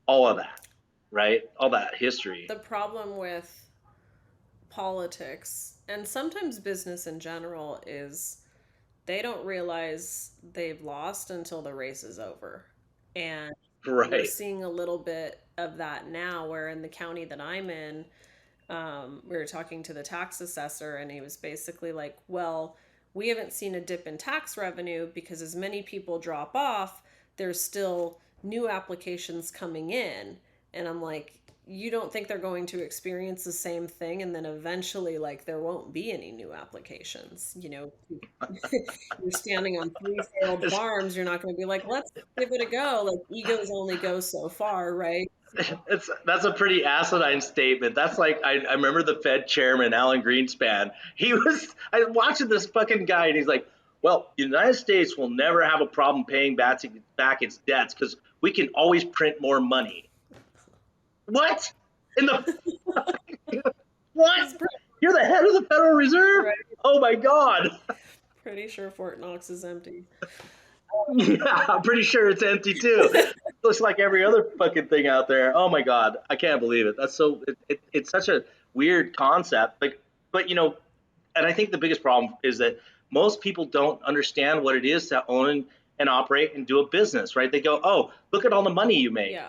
all of that, right? All that history. The problem with politics and sometimes business in general is they don't realize they've lost until the race is over. And we're Right. seeing a little bit of that now, where in the county that I'm in, we were talking to the tax assessor, and he was basically like, well, we haven't seen a dip in tax revenue because as many people drop off, there's still new applications coming in. And I'm like, you don't think they're going to experience the same thing, and then eventually like there won't be any new applications, you're standing on three failed It's, farms, you're not going to be like, let's give it a go. Like, egos only go so far, right? that's a pretty asinine statement. That's like I remember the Fed chairman Alan Greenspan. I was watching this fucking guy, and he's like, "Well, the United States will never have a problem paying back its debts because we can always print more money." What? In the what? You're the head of the Federal Reserve? Right. Oh my God. Pretty sure Fort Knox is empty. Yeah, I'm pretty sure it's empty too. Looks like every other fucking thing out there. Oh my God, I can't believe it. That's it's such a weird concept. But and I think the biggest problem is that most people don't understand what it is to own and operate and do a business, right? They go, oh, look at all the money you make. Yeah.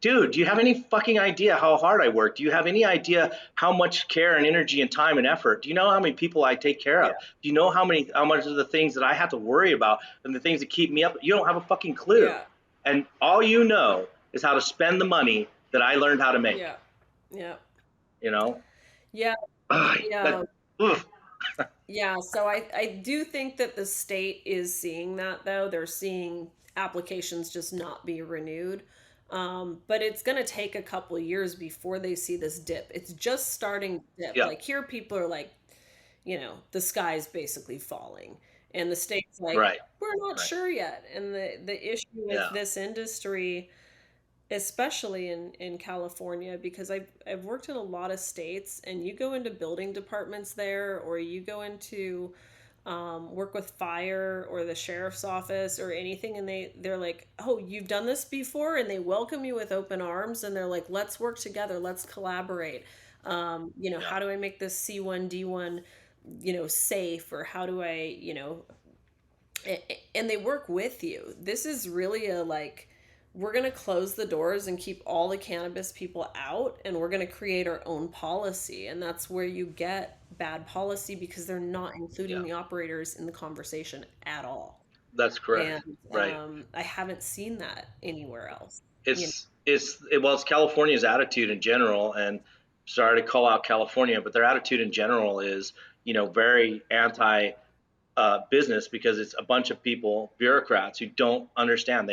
Dude, do you have any fucking idea how hard I work? Do you have any idea how much care and energy and time and effort? Do you know how many people I take care of? Yeah. Do you know how much of the things that I have to worry about and the things that keep me up? You don't have a fucking clue. Yeah. And all you know is how to spend the money that I learned how to make. Yeah. Yeah. You know? Yeah. Ugh, Yeah. So I do think that the state is seeing that, though. They're seeing applications just not be renewed. But it's going to take a couple of years before they see this dip. It's just starting to dip. Yeah. Like, here people are like, the sky's basically falling. And the state's like, Right. we're not Right. sure yet. And the issue with Yeah. this industry, especially in California, because I've worked in a lot of states, and you go into building departments there, or you go into work with fire or the sheriff's office or anything, and they're like, oh, you've done this before, and they welcome you with open arms, and they're like, let's work together, let's collaborate. How do I make this C1D1 safe, or how do I and they work with you. This is really a like, we're going to close the doors and keep all the cannabis people out, and we're going to create our own policy. And that's where you get bad policy, because they're not including the operators in the conversation at all. That's correct. And right. I haven't seen that anywhere else. It's California's attitude in general, and sorry to call out California, but their attitude in general is, very anti business, because it's a bunch of people, bureaucrats, who don't understand.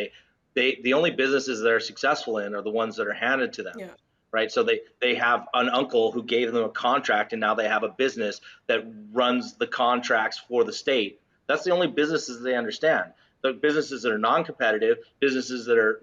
The only businesses that are successful in are the ones that are handed to them. Yeah. Right. So they have an uncle who gave them a contract, and now they have a business that runs the contracts for the state. That's the only businesses they understand. The businesses that are non-competitive, businesses that are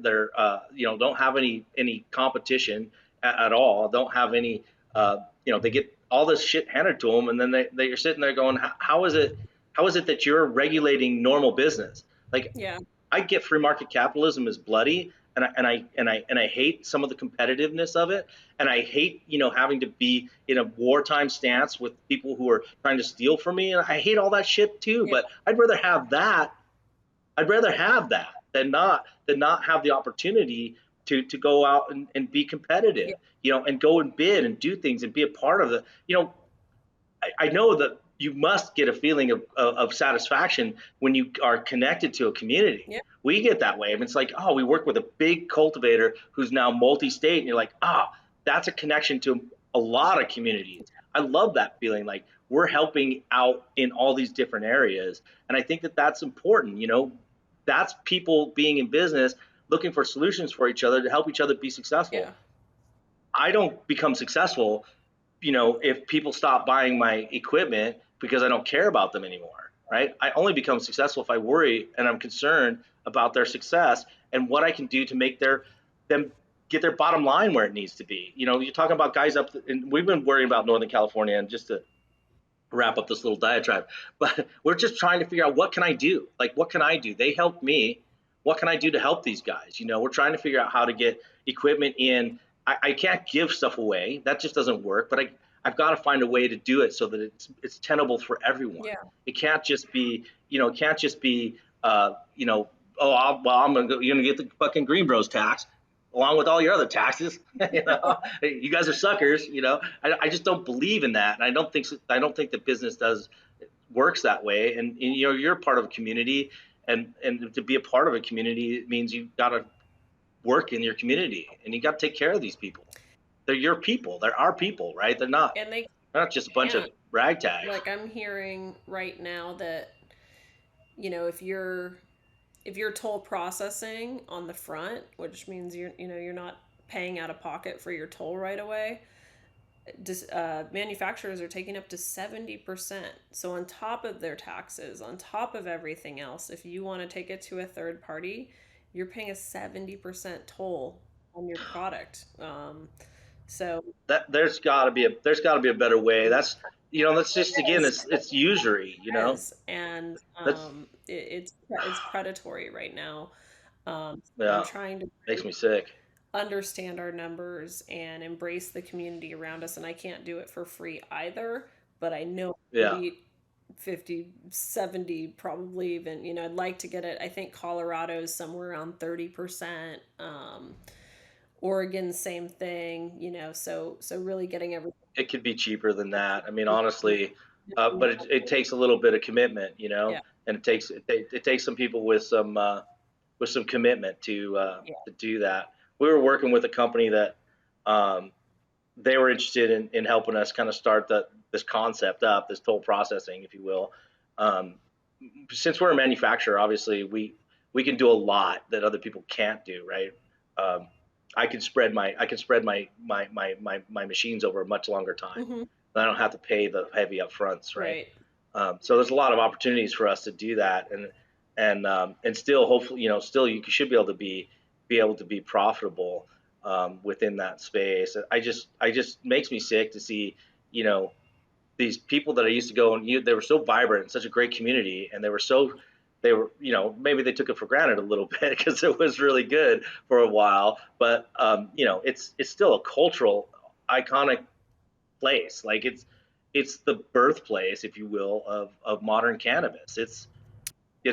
don't have any competition at all, don't have any they get all this shit handed to them, and then they're sitting there going, how is it that you're regulating normal business? Like, Yeah. I get free market capitalism is bloody, and I hate some of the competitiveness of it, and I hate having to be in a wartime stance with people who are trying to steal from me, and I hate all that shit too. Yeah. But I'd rather have that. I'd rather have that than not have the opportunity to go out and be competitive, and go and bid and do things and be a part of the. I know that you must get a feeling of satisfaction when you are connected to a community. Yeah. We get that way. I mean, it's like, oh, we work with a big cultivator who's now multi-state, and you're like, that's a connection to a lot of communities. I love that feeling, like we're helping out in all these different areas. And I think that that's important. That's people being in business, looking for solutions for each other to help each other be successful. Yeah. I don't become successful if people stop buying my equipment because I don't care about them anymore, right? I only become successful if I worry and I'm concerned about their success and what I can do to make them get their bottom line where it needs to be. You're talking about guys and we've been worrying about Northern California, and just to wrap up this little diatribe, but we're just trying to figure out, what can I do? Like, what can I do? They helped me. what can I do to help these guys? We're trying to figure out how to get equipment in. I can't give stuff away. That just doesn't work. But I've got to find a way to do it so that it's tenable for everyone. Yeah. It can't just be, it can't just be, oh, you're gonna get the fucking GreenBroz tax along with all your other taxes. You guys are suckers. I just don't believe in that, and I don't think the business does works that way. And you're part of a community, and to be a part of a community, it means you've got to work in your community, and you got to take care of these people. They're your people. They're our people, right? They're not. And They're not just a bunch of ragtags. like, I'm hearing right now that, if you're toll processing on the front, which means you're not paying out of pocket for your toll right away, manufacturers are taking up to 70%. So on top of their taxes, on top of everything else, if you want to take it to a third party, you're paying a 70% toll on your product. So That there's got to be a better way. That's just, again, it's usury. and That's it's predatory right now. I'm Yeah, trying to makes me sick. understand our numbers and embrace the community around us, and I can't do it for free either, but I know I can Yeah, beat 50, 70, probably even, I'd like to get it. I think Colorado's somewhere around 30%. Oregon, same thing, so really getting everything. it could be cheaper than that. I mean, honestly, but it takes a little bit of commitment, Yeah, and it takes some people with some commitment yeah. to do that. We were working with a company that um, they were interested in helping us kind of start this concept up, this toll processing, if you will. Um, since we're a manufacturer, obviously we can do a lot that other people can't do, right? Um, I can spread my machines over a much longer time. Hmm. I don't have to pay the heavy upfronts, right? Right. So there's a lot of opportunities for us to do that, and still, hopefully, still you should be able to be profitable within that space. I just makes me sick to see, you know, these people that I used to go and they were so vibrant and such a great community, and they were, maybe they took it for granted a little bit because it was really good for a while, but it's still a cultural iconic place. Like it's the birthplace, if you will, of modern cannabis. It's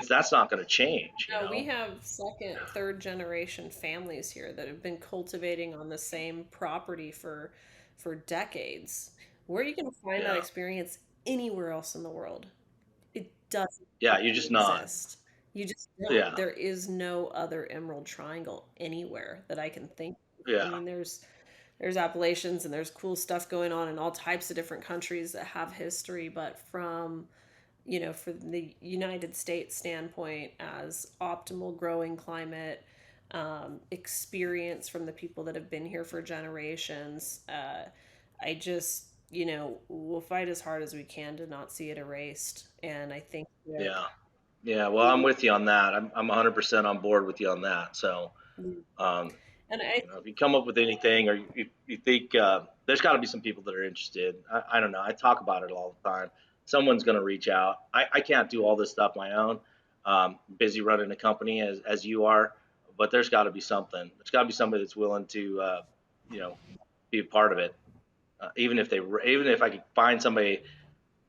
that's not going to change, No, we have second, third generation families here that have been cultivating on the same property for decades. Where are you going to find that Yeah, experience anywhere else in the world? It doesn't yeah, you're just not. exist. You just don't. Yeah, There is no other Emerald Triangle anywhere that I can think of. I yeah, mean, there's Appalachians and there's cool stuff going on in all types of different countries that have history, but for the United States standpoint, as optimal growing climate, experience from the people that have been here for generations, I just, we'll fight as hard as we can to not see it erased. And I think that, yeah, yeah. Well, I'm with you on that. I'm 100% on board with you on that. So, um, and I, if you come up with anything, or you think there's got to be some people that are interested. I don't know. I talk about it all the time. Someone's going to reach out. I can't do all this stuff my own. Busy running a company as you are, but there's got to be something. There's got to be somebody that's willing to, you know, be a part of it. Even if I could find somebody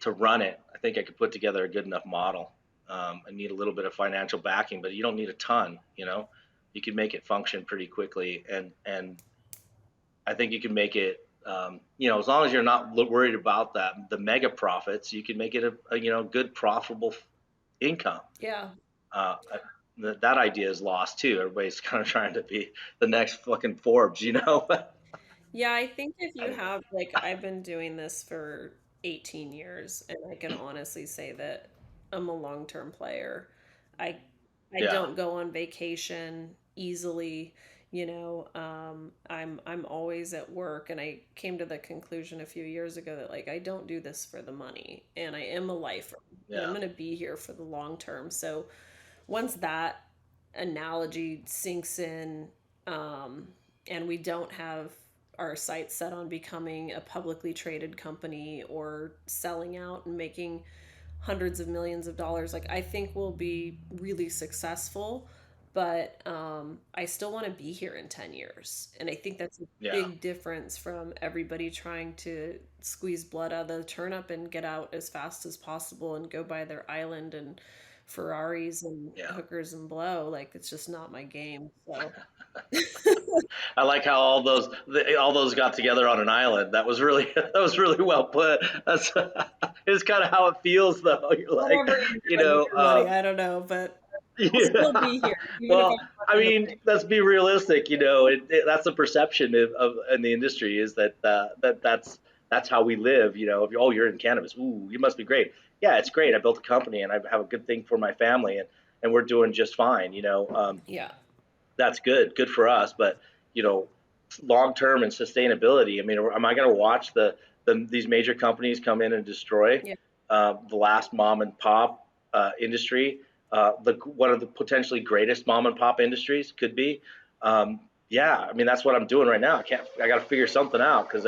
to run it, I think I could put together a good enough model. I need a little bit of financial backing, but you don't need a ton. You can make it function pretty quickly, and I think you can make it. As long as you're not worried about the mega profits, you can make it a good profitable income. yeah. Uh, that idea is lost too. Everybody's kind of trying to be the next fucking Forbes. Yeah, I think if I you don't know. have, like, I've been doing this for 18 years, and I can honestly say that I'm a long-term player. I I Yeah, don't go on vacation easily, I'm always at work, and I came to the conclusion a few years ago that, like, I don't do this for the money, and I am a lifer, and I'm yeah, going to be here for the long term. So once that analogy sinks in, um, and we don't have our sights set on becoming a publicly traded company or selling out and making hundreds of millions of dollars, like, I think we'll be really successful. but I still want to be here in 10 years. And I think that's a Yeah. big difference from everybody trying to squeeze blood out of the turnip and get out as fast as possible and go buy their island and Ferraris and Yeah. hookers and blow. Like, it's just not my game. So, I like how all those got together on an island. That was really that was really well put. That's it's kind of how it feels though. You're like, whatever you're you doing with know, your money, I don't know, but I'll still yeah. be here, even if Well, I'm not I in the mean, let's be realistic. That's the perception of in the industry is that that's how we live. If you, oh, you're in cannabis, ooh, you must be great. Yeah, it's great. I built a company and I have a good thing for my family, and we're doing just fine. Yeah. That's good for us. But you know, long term and sustainability. I mean, am I going to watch these major companies come in and destroy Yeah. the last mom and pop industry? The One of the potentially greatest mom and pop industries could be. Yeah, I mean that's what I'm doing right now. I got to figure something out because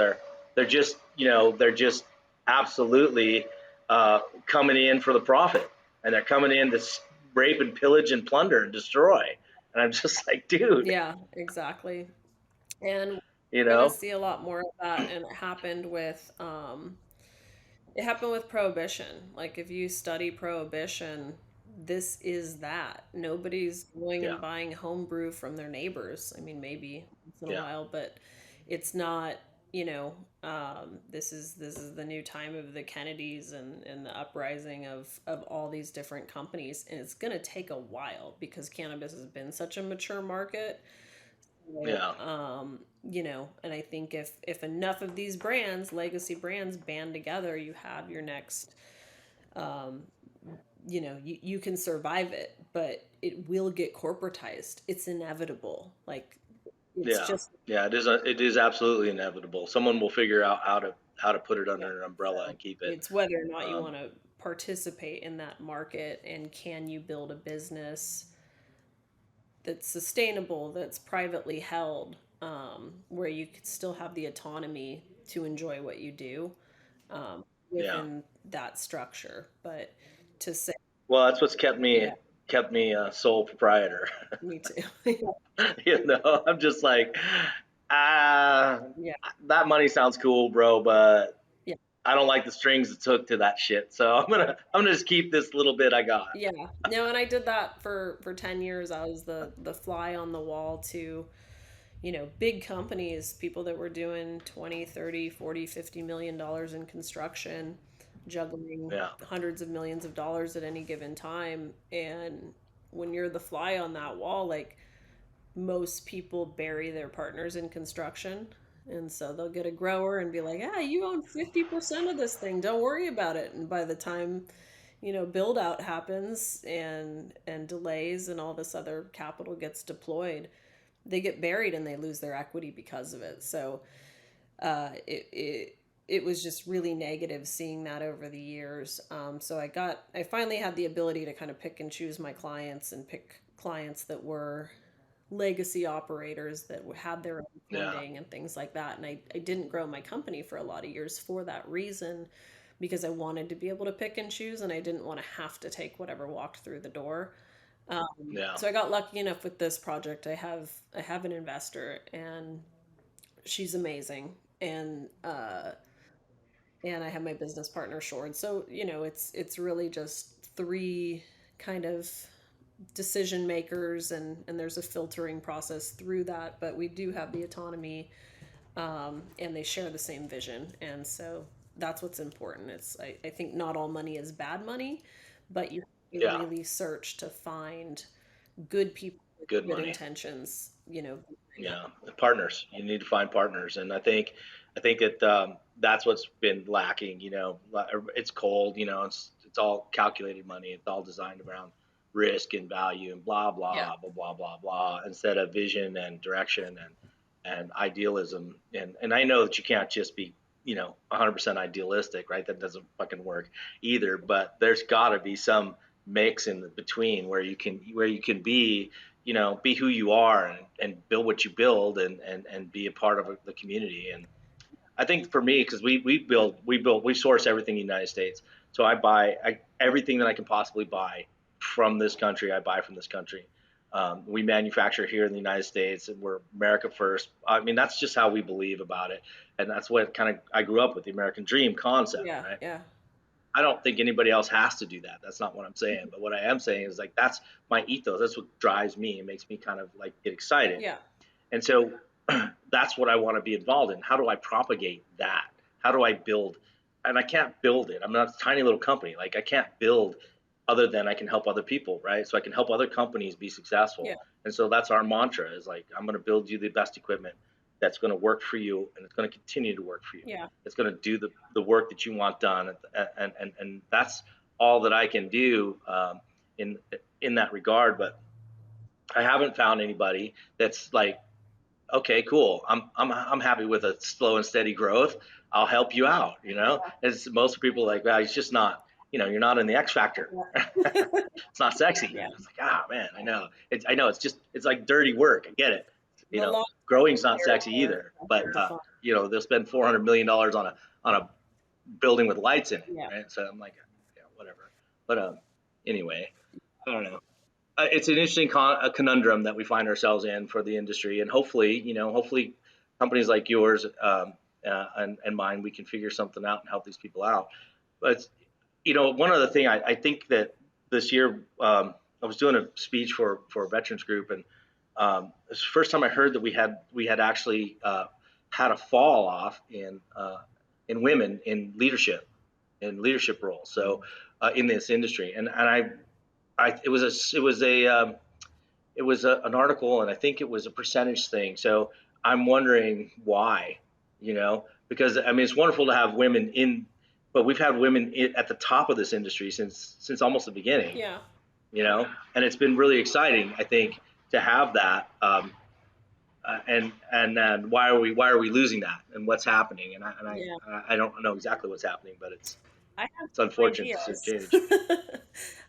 they're just absolutely coming in for the profit, and they're coming in to rape and pillage and plunder and destroy. And I'm just like, dude, Yeah, exactly. And you we're gonna know, see a lot more of that, and it happened with prohibition. Like, if you study prohibition, this is that. Nobody's going yeah, and buying homebrew from their neighbors. I mean, maybe once in a yeah, while, but it's not, you know, this is the new time of the Kennedys and the uprising of all these different companies, and it's gonna take a while because cannabis has been such a mature market. So, yeah, and I think if enough of these brands, legacy brands, band together, you have your next, um, you can survive it, but it will get corporatized. It's inevitable. Like, it's yeah, just, yeah. It is absolutely inevitable. Someone will figure out how to put it yeah. under an umbrella So and keep it. it's whether or not you Um, want to participate in that market, and can you build a business that's sustainable, that's privately held, where you could still have the autonomy to enjoy what you do, yeah. within that structure. But to say, Well, that's what's kept yeah, me sole proprietor. me too. I'm just like, ah, Yeah, that money sounds cool, bro, but yeah, I don't like the strings it took to that shit. So I'm gonna just keep this little bit I got. yeah. No, and I did that for 10 years. I was the fly on the wall to, big companies, people that were doing 20, 30, 40, $50 million in construction, juggling Yeah, hundreds of millions of dollars at any given time. And when you're the fly on that wall, like, most people bury their partners in construction. And so they'll get a grower and be like, "Ah, you own 50% of this thing. Don't worry about it." And by the time, build out happens and delays and all this other capital gets deployed, they get buried and they lose their equity because of it. So it was just really negative seeing that over the years. So I finally had the ability to kind of pick and choose my clients and pick clients that were legacy operators that had their own yeah, funding and things like that. And I didn't grow my company for a lot of years for that reason, because I wanted to be able to pick and choose, and I didn't want to have to take whatever walked through the door. yeah, So I got lucky enough with this project. I have an investor, and she's amazing, and I have my business partner Shord. So it's really just three kind of decision makers, and there's a filtering process through that, but we do have the autonomy, and they share the same vision, and so that's what's important. I think not all money is bad money, but you yeah. really search to find good people with Good good money. intentions, Yeah, partners. You need to find partners, and I think that's what's been lacking. It's cold. It's all calculated money. It's all designed around risk and value and blah Yeah. blah blah blah blah blah instead of vision and direction and idealism. And I know that you can't just be 100% idealistic, right? That doesn't fucking work either. But there's got to be some mix in between where you can be who you are and build what you build and be a part of the community. And I think for me, because we source everything in the United States. So I buy everything that I can possibly buy from this country. I buy from this country. We manufacture here in the United States, and we're America first. I mean, that's just how we believe about it, and that's what kind of I grew up with, the American dream concept, Yeah. right? Yeah. I don't think anybody else has to do that. That's not what I'm saying. But what I am saying is like that's my ethos. That's what drives me. It makes me kind of like get excited. Yeah. And so that's what I want to be involved in. How do I propagate that? How do I build? And I can't build it. I'm not a tiny little company. Like I can't build other than I can help other people, right? So I can help other companies be Yeah. successful. And so that's our mantra is like, I'm going to build you the best equipment that's going to work for you and it's going to continue to work for you. Yeah. It's going to do the work that you want done. And that's all that I can do in, in that regard. But I haven't found anybody that's like, okay, cool. I'm happy with a slow and steady growth. I'll help you out. As most people are like, well, he's just not. You're not in the X Factor. Yeah. It's not sexy. Yeah. It's like, man, I know. I know. It's like dirty work. I get it. The long Growing's not hair sexy work either. But is fun. they'll spend $400 million on a building with lights in it, Yeah. right? So I'm like, yeah, whatever. But anyway, I don't know. It's an interesting a conundrum that we find ourselves in for the industry, and hopefully, companies like yours and mine, we can figure something out and help these people out. But one other thing, I think that this year I was doing a speech for a veterans group, and it's the first time I heard that we had actually had a fall off in women in leadership roles. So in this industry, and it was an article, and I think it was a percentage thing. So I'm wondering why, because I mean it's wonderful to have women in, but we've had women at the top of this industry since almost the beginning, Yeah. and it's been really exciting, I think, to have that. And why are we losing that, and what's happening? Yeah. I don't know exactly what's happening, but it's I have it's some unfortunate to see it ideas. change.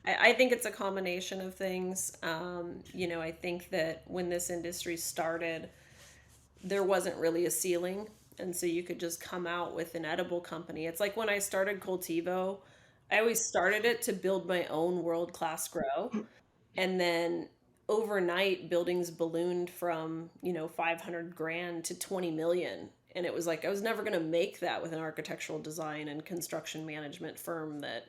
I think it's a combination of things. I think that when this industry started, there wasn't really a ceiling. And so you could just come out with an edible company. It's like when I started Cultivo, I always started it to build my own world-class grow. And then overnight, buildings ballooned from, 500 grand to 20 million. And it was like, I was never going to make that with an architectural design and construction management firm that,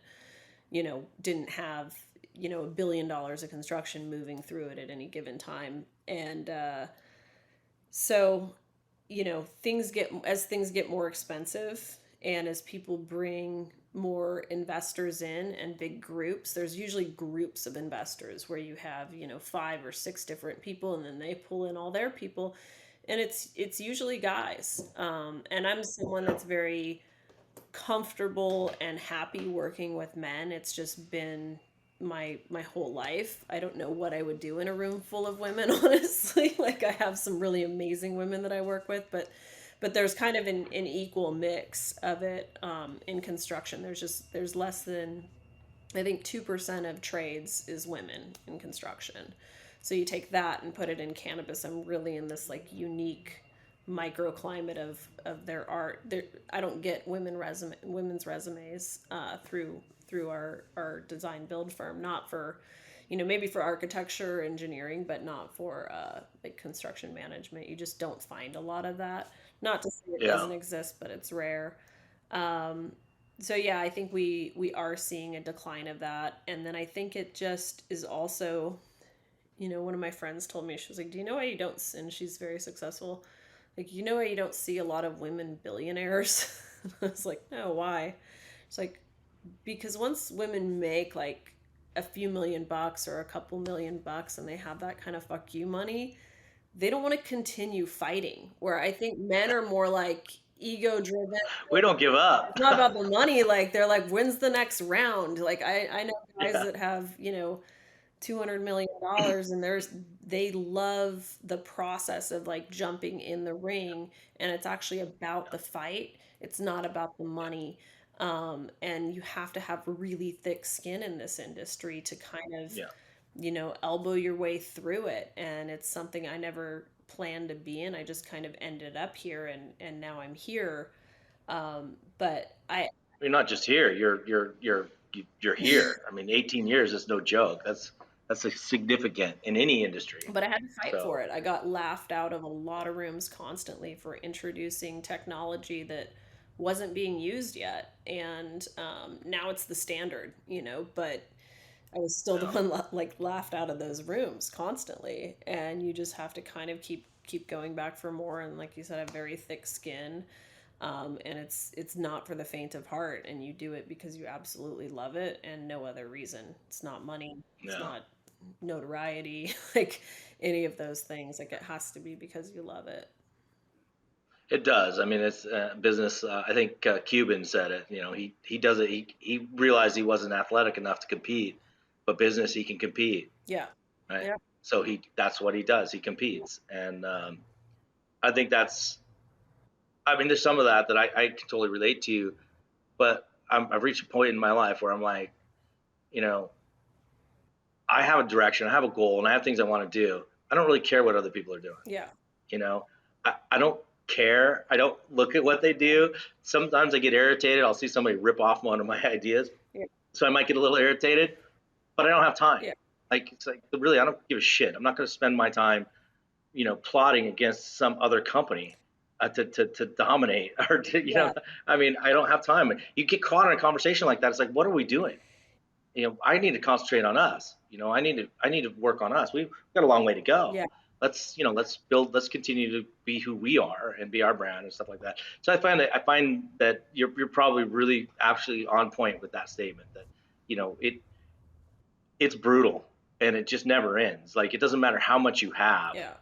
didn't have, $1 billion of construction moving through it at any given time. And so, things get more expensive and as people bring more investors in and big groups, there's usually groups of investors where you have, 5 or 6 different people and then they pull in all their people. And it's usually guys. And I'm someone that's very comfortable and happy working with men. It's just been my whole life. I don't know what I would do in a room full of women, honestly. Like I have some really amazing women that I work with, but there's kind of an equal mix of it in construction. There's less than, I think 2% of trades is women in construction. So you take that and put it in cannabis. I'm really in this like unique microclimate of their art. I don't get women's resumes through our design build firm, not for maybe for architecture or engineering, but not for like construction management. You just don't find a lot of that. Not to say it Yeah. doesn't exist, but it's rare. So yeah, I think we are seeing a decline of that. And then I think it just is also, one of my friends told me, she was like, do you know why you don't, and she's very successful, like, why you don't see a lot of women billionaires? I was like, no, why? It's like, because once women make like a few $1,000,000 or a couple $1,000,000 and they have that kind of fuck you money, they don't want to continue fighting. Where I think men are more like ego driven. We don't give up. It's not about the money. Like they're like, when's the next round? Like I know guys Yeah. that have, $200 million and they love the process of like jumping in the ring, and it's actually about the fight. It's not about the money. And you have to have really thick skin in this industry to kind of, Yeah. elbow your way through it. And it's something I never planned to be in. I just kind of ended up here and now I'm here. But You're not just here. You're here. I mean, 18 years is no joke. That's significant in any industry. But I had to fight for So it. I got laughed out of a lot of rooms constantly for introducing technology that wasn't being used yet, and now it's the standard, you know. But I was still the yeah, one like laughed out of those rooms constantly, and you just have to kind of keep going back for more. And like you said, a very thick skin, and it's not for the faint of heart. And you do it because you absolutely love it, and no other reason. It's not money. It's yeah. not notoriety, like any of those things. Like it has to be because you love it. It does. I mean, it's business. I think Cuban said it. You know, he does it. He realized he wasn't athletic enough to compete, but business he can compete, Yeah. right? Yeah. So that's what he does. He competes, and I think that's. I mean, there's some of that I can totally relate to, but I've reached a point in my life where I'm like, you know, I have a direction, I have a goal, and I have things I want to do. I don't really care what other people are doing. Yeah. You know, I don't care. I don't look at what they do. Sometimes I get irritated. I'll see somebody rip off one of my ideas. Yeah. So I might get a little irritated, but I don't have time. Yeah. Like, it's like, really, I don't give a shit. I'm not going to spend my time, plotting against some other company to dominate or Yeah. I mean, I don't have time. You get caught in a conversation like that. It's like, what are we doing? I need to concentrate on us. I need to work on us. We've got a long way to go. Yeah. Let's continue to be who we are and be our brand and stuff like that. So I find that you're probably really actually on point with that statement that, it's brutal and it just never ends. Like, it doesn't matter how much you have Yeah.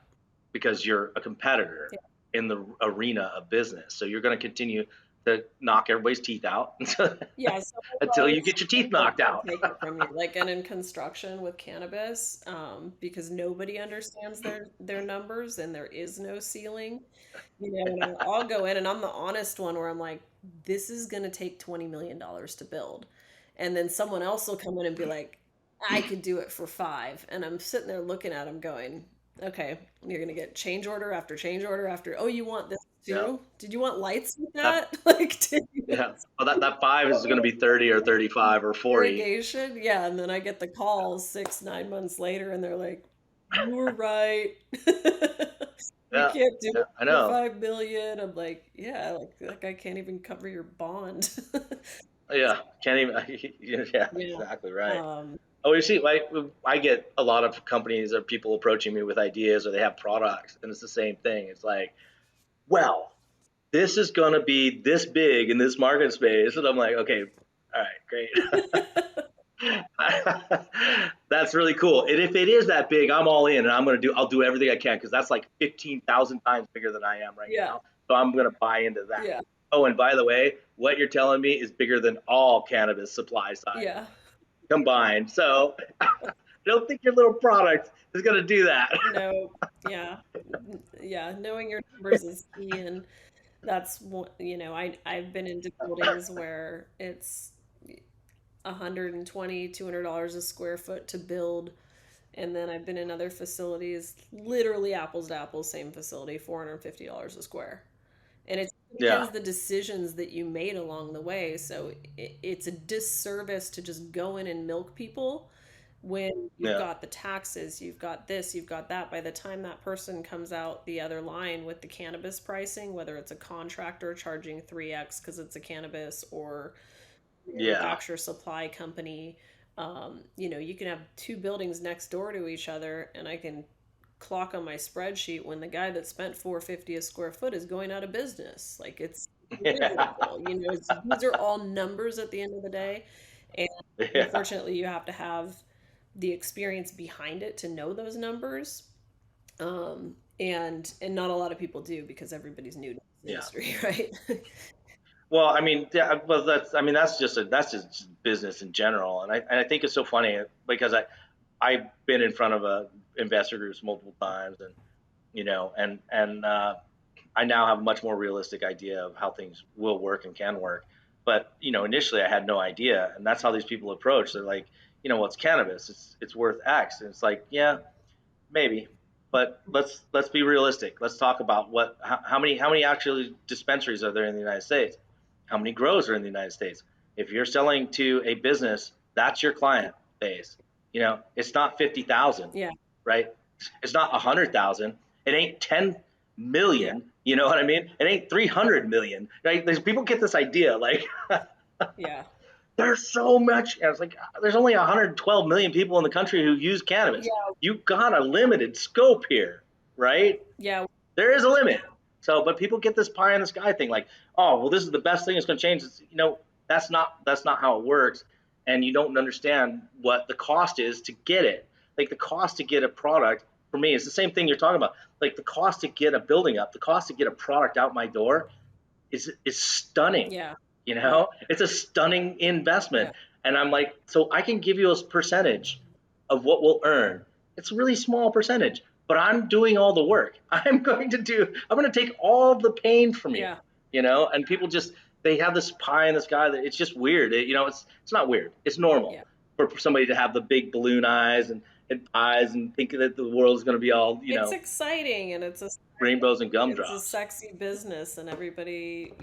because you're a competitor Yeah. in the arena of business. So you're going to continue to knock everybody's teeth out Yeah, so until you get your teeth knocked to out. take it from you. Like, and in construction with cannabis, because nobody understands their numbers and there is no ceiling. You know, and I'll go in and I'm the honest one where I'm like, this is gonna take $20 million to build. And then someone else will come in and be like, I could do it for 5. And I'm sitting there looking at them going, okay, you're gonna get change order after change order after, oh, you want this Yeah. too? Did you want lights with That that? Like, did you Yeah. Well, that five is going to be 30 or 35 or 40. irrigation? Yeah, and then I get the call 6, 9 months later, and they're like, "You were right. You Yeah. can't do Yeah. it I for know. 5 million." I'm like, "Yeah, like that guy can't even cover your bond." Yeah. Can't even. Yeah. Yeah. Exactly right. Um, Oh, you see, I get a lot of companies or people approaching me with ideas or they have products, and it's the same thing. It's like, well, this is going to be this big in this market space. And I'm like, okay, all right, great. That's really cool. And if it is that big, I'm all in, and I'll do everything I can because that's like 15,000 times bigger than I am right yeah, now. So I'm going to buy into that. yeah, Oh, and by the way, what you're telling me is bigger than all cannabis supply side yeah. combined. So I don't think your little product is going to do that. No, yeah, yeah. Knowing your numbers is key, and that's what I've been into buildings where it's 120, $200 a square foot to build. And then I've been in other facilities, literally apples to apples, same facility, $450 a square. And it's Yeah. because the decisions that you made along the way. So it's a disservice to just go in and milk people when you've Yeah. got the taxes, you've got this, you've got that. By the time that person comes out the other line with the cannabis pricing, whether it's a contractor charging 3x because it's a cannabis, or Yeah. manufacturer supply company, you can have 2 buildings next door to each other, and I can clock on my spreadsheet when the guy that spent 450 a square foot is going out of business. Like, it's Yeah. miserable. These are all numbers at the end of the day, and Yeah. unfortunately, you have to have the experience behind it to know those numbers. And not a lot of people do because everybody's new to this Yeah. industry, right? Well, I mean, yeah, well, that's just business in general, and I think it's so funny because I've been in front of investor groups multiple times, and I now have a much more realistic idea of how things will work and can work. But initially I had no idea, and that's how these people approach. They're like, what's cannabis? It's worth X, and it's like, yeah, maybe, but let's be realistic. Let's talk about how many actually dispensaries are there in the United States? How many grows are in the United States? If you're selling to a business, that's your client base. It's not 50,000, Yeah. right? It's not 100,000. It ain't 10 million. Yeah. You know what I mean? It ain't 300 million. Right? People get this idea like, Yeah. there's so much. And it's like, there's only 112 million people in the country who use cannabis. Yeah. You got a limited scope here, right? Yeah. There is a limit. So, but people get this pie in the sky thing, like, oh, well, this is the best thing that's going to change. That's not how it works, and you don't understand what the cost is to get it. Like the cost to get a product for me is the same thing you're talking about. Like the cost to get a building up, the cost to get a product out my door is stunning. Yeah. It's a stunning investment, Yeah. and I'm like, so I can give you a percentage of what we'll earn. It's a really small percentage, but I'm doing all the work. I'm going to take all the pain from you, Yeah. and people they have this pie in the sky that it's just weird. It's not weird. It's normal Yeah. for somebody to have the big balloon eyes and think that the world is going to be all, It's exciting, and rainbows and it's a gumdrops. sexy business, and everybody,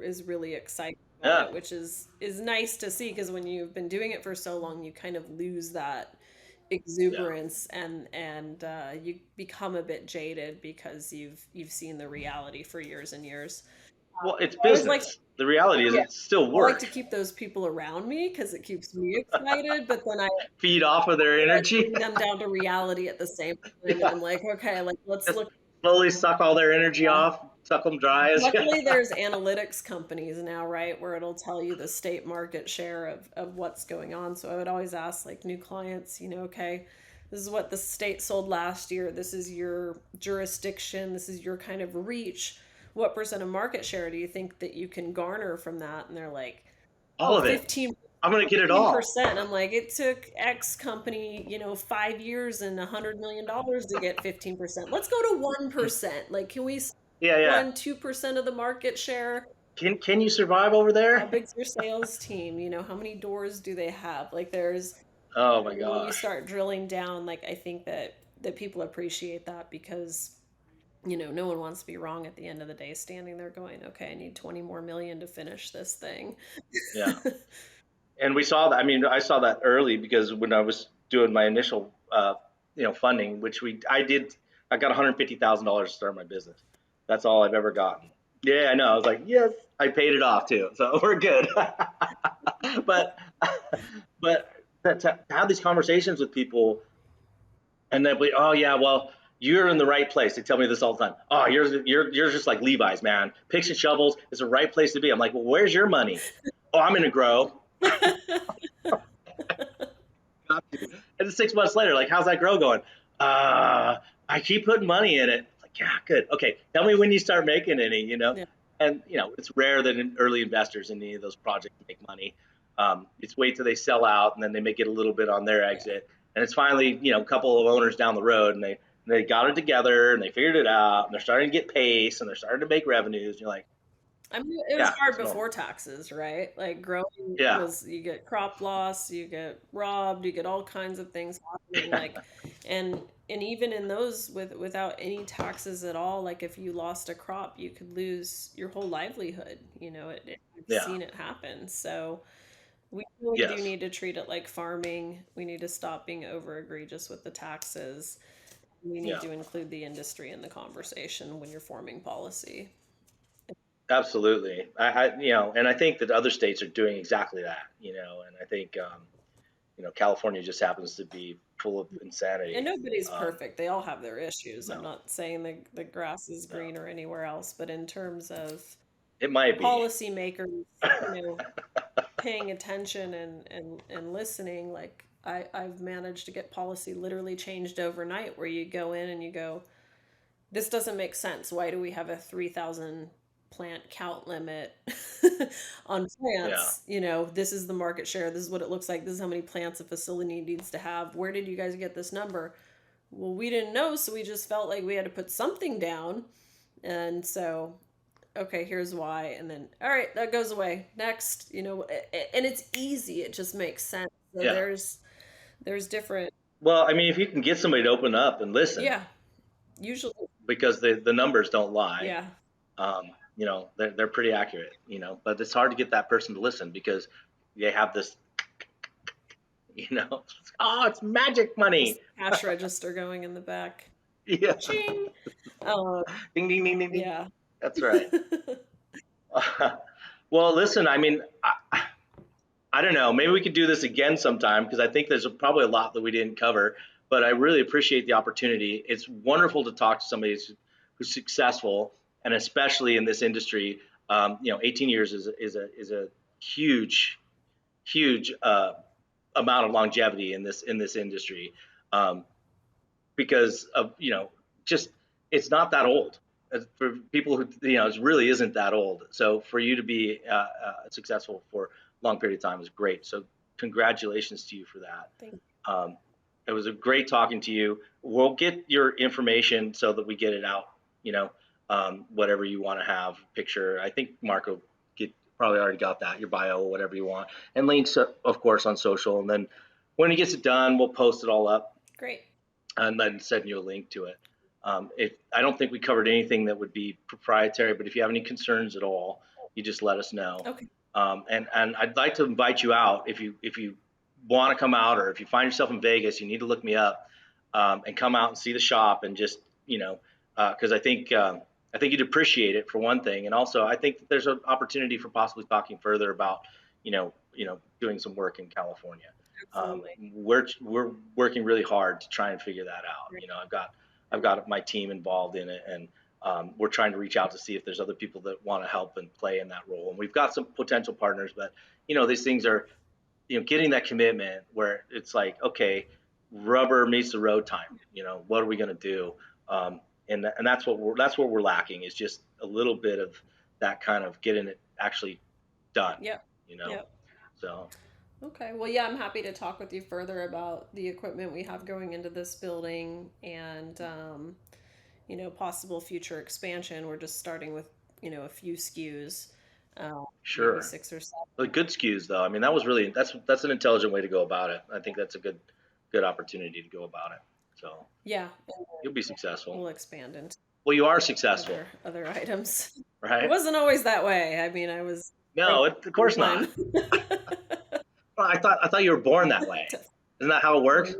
is really excited about Yeah. it, which is nice to see, because when you've been doing it for so long, you kind of lose that exuberance, and you become a bit jaded because you've seen the reality for years and years. Well, it's I always like, business. The reality is yeah, it's still I like to work. keep those people around me because it keeps me excited, but then I Feed off of their like energy. bring them down to reality at the same time, and Yeah. I'm like, okay, like let's Just look. slowly suck all their energy Yeah. off, suck them dry. Luckily, there's analytics companies now, right, where it'll tell you the state market share of what's going on. So I would always ask like new clients, okay, this is what the state sold last year. This is your jurisdiction. This is your kind of reach. What percent of market share do you think that you can garner from that? And they're like, All oh, of it. 15. I'm going to get it all. 15%. I'm like, it took X company, 5 years and $100 million to get 15%. Let's go to 1%. Like, can we Yeah. 2% of the market share? Can you survive over How there? big's your sales team? How many doors do they have? Like, there's, Oh my when you gosh. start drilling down, like, I think that people appreciate that, because no one wants to be wrong at the end of the day, standing there going, okay, I need 20 more million to finish this thing. Yeah. And we saw that. I mean, I saw that early because when I was doing my initial, funding, which I did, I got $150,000 to start my business. That's all I've ever gotten. Yeah, I know. I was like, yes, I paid it off too, so we're good. but but to have these conversations with people, and then oh yeah, well, you're in the right place. They tell me this all the time. Oh, you're just like Levi's, man. Picks and shovels is the right place to be. I'm like, well, where's your money? Oh, I'm gonna grow. And 6 months later, like, how's that grow going? I keep putting money in it. Like, yeah, good. Okay, tell me when you start making any. Yeah. And it's rare that early investors in any of those projects make money. It's wait till they sell out, and then they make it a little bit on their exit. And it's finally, a couple of owners down the road, and they got it together, and they figured it out, and they're starting to get pace, and they're starting to make revenues. And you're like, I mean, it was yeah, hard it's normal. before taxes, right? Like growing Yeah. was, you get crop loss, you get robbed, you get all kinds of things happening. Like, and even in those without any taxes at all, like if you lost a crop, you could lose your whole livelihood. I've seen it happen. So we really do Yes. need to treat it like farming. We need to stop being over egregious with the taxes. We need to include the industry in the conversation when you're forming policy. Absolutely. And I think that other states are doing exactly that, and I think, California just happens to be full of insanity. And nobody's perfect. They all have their issues. I'm No, not saying the grass is no, greener anywhere else, but in terms of it might be. policymakers, paying attention and listening, like I've managed to get policy literally changed overnight, where you go in and you go, this doesn't make sense. Why do we have a 3,000 plant count limit on plants? This is the market share. This is what it looks like. This is how many plants a facility needs to have. Where did you guys get this number? Well, we didn't know, so we just felt like we had to put something down. And so, okay, here's why. And then, all right, that goes away. Next, and it's easy. It just makes sense. So there's different. Well, I mean, if you can get somebody to open up and listen. Yeah. Usually. Because the numbers don't lie. Yeah. They're pretty accurate, but it's hard to get that person to listen because they have this, Oh, it's magic money. Cash register going in the back. Yeah. Ching. Ding, ding, ding, ding, ding. Yeah. That's right. Well, listen, I mean, I don't know. Maybe we could do this again sometime because I think there's probably a lot that we didn't cover. But I really appreciate the opportunity. It's wonderful to talk to somebody who's successful, and especially in this industry. 18 years is a huge, huge amount of longevity in this industry, because of just it's not that old. For people who it really isn't that old. So for you to be successful for a long period of time is great. So congratulations to you for that. Thank you. It was a great talking to you. We'll get your information so that we get it out. Whatever you want to have, picture. I think Marco probably already got that, your bio, whatever you want, and links, of course, on social. And then when he gets it done, we'll post it all up. Great. And then send you a link to it. I don't think we covered anything that would be proprietary, but if you have any concerns at all, you just let us know. Okay. And I'd like to invite you out if you want to come out, or if you find yourself in Vegas, you need to look me up and come out and see the shop, and just because I think you'd appreciate it, for one thing, and also I think that there's an opportunity for possibly talking further about doing some work in California. We're working really hard to try and figure that out. Right. I've got my team involved in it, and we're trying to reach out to see if there's other people that want to help and play in that role. And we've got some potential partners, but these things are, getting that commitment where it's like, okay, rubber meets the road time. What are we going to do? And that's what we're lacking, is just a little bit of that kind of getting it actually done. Yep. Yep. So. Okay. Well, yeah, I'm happy to talk with you further about the equipment we have going into this building, and possible future expansion. We're just starting with a few SKUs. Sure. Maybe 6 or 7. The good SKUs, though. I mean, that was really that's an intelligent way to go about it. I think that's a good opportunity to go about it. So yeah, you'll be successful. We'll expand into. Well, you are successful. Other items. Right. It wasn't always that way. I mean, I was. No, of course not. Well, I thought you were born that way. Isn't that how it works?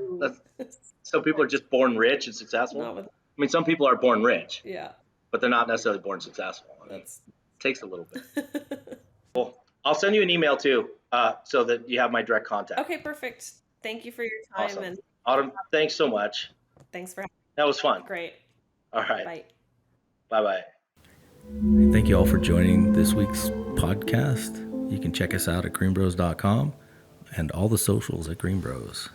So people are just born rich and successful. I mean, some people are born rich. Yeah. But they're not necessarily born successful. It takes a little bit. Well, I'll send you an email too, so that you have my direct contact. Okay, perfect. Thank you for your time. Awesome. And Autumn, thanks so much. Thanks for having me. That was fun. Great. All right. Bye. Bye-bye. Thank you all for joining this week's podcast. You can check us out at GreenBroz.com and all the socials at GreenBroz.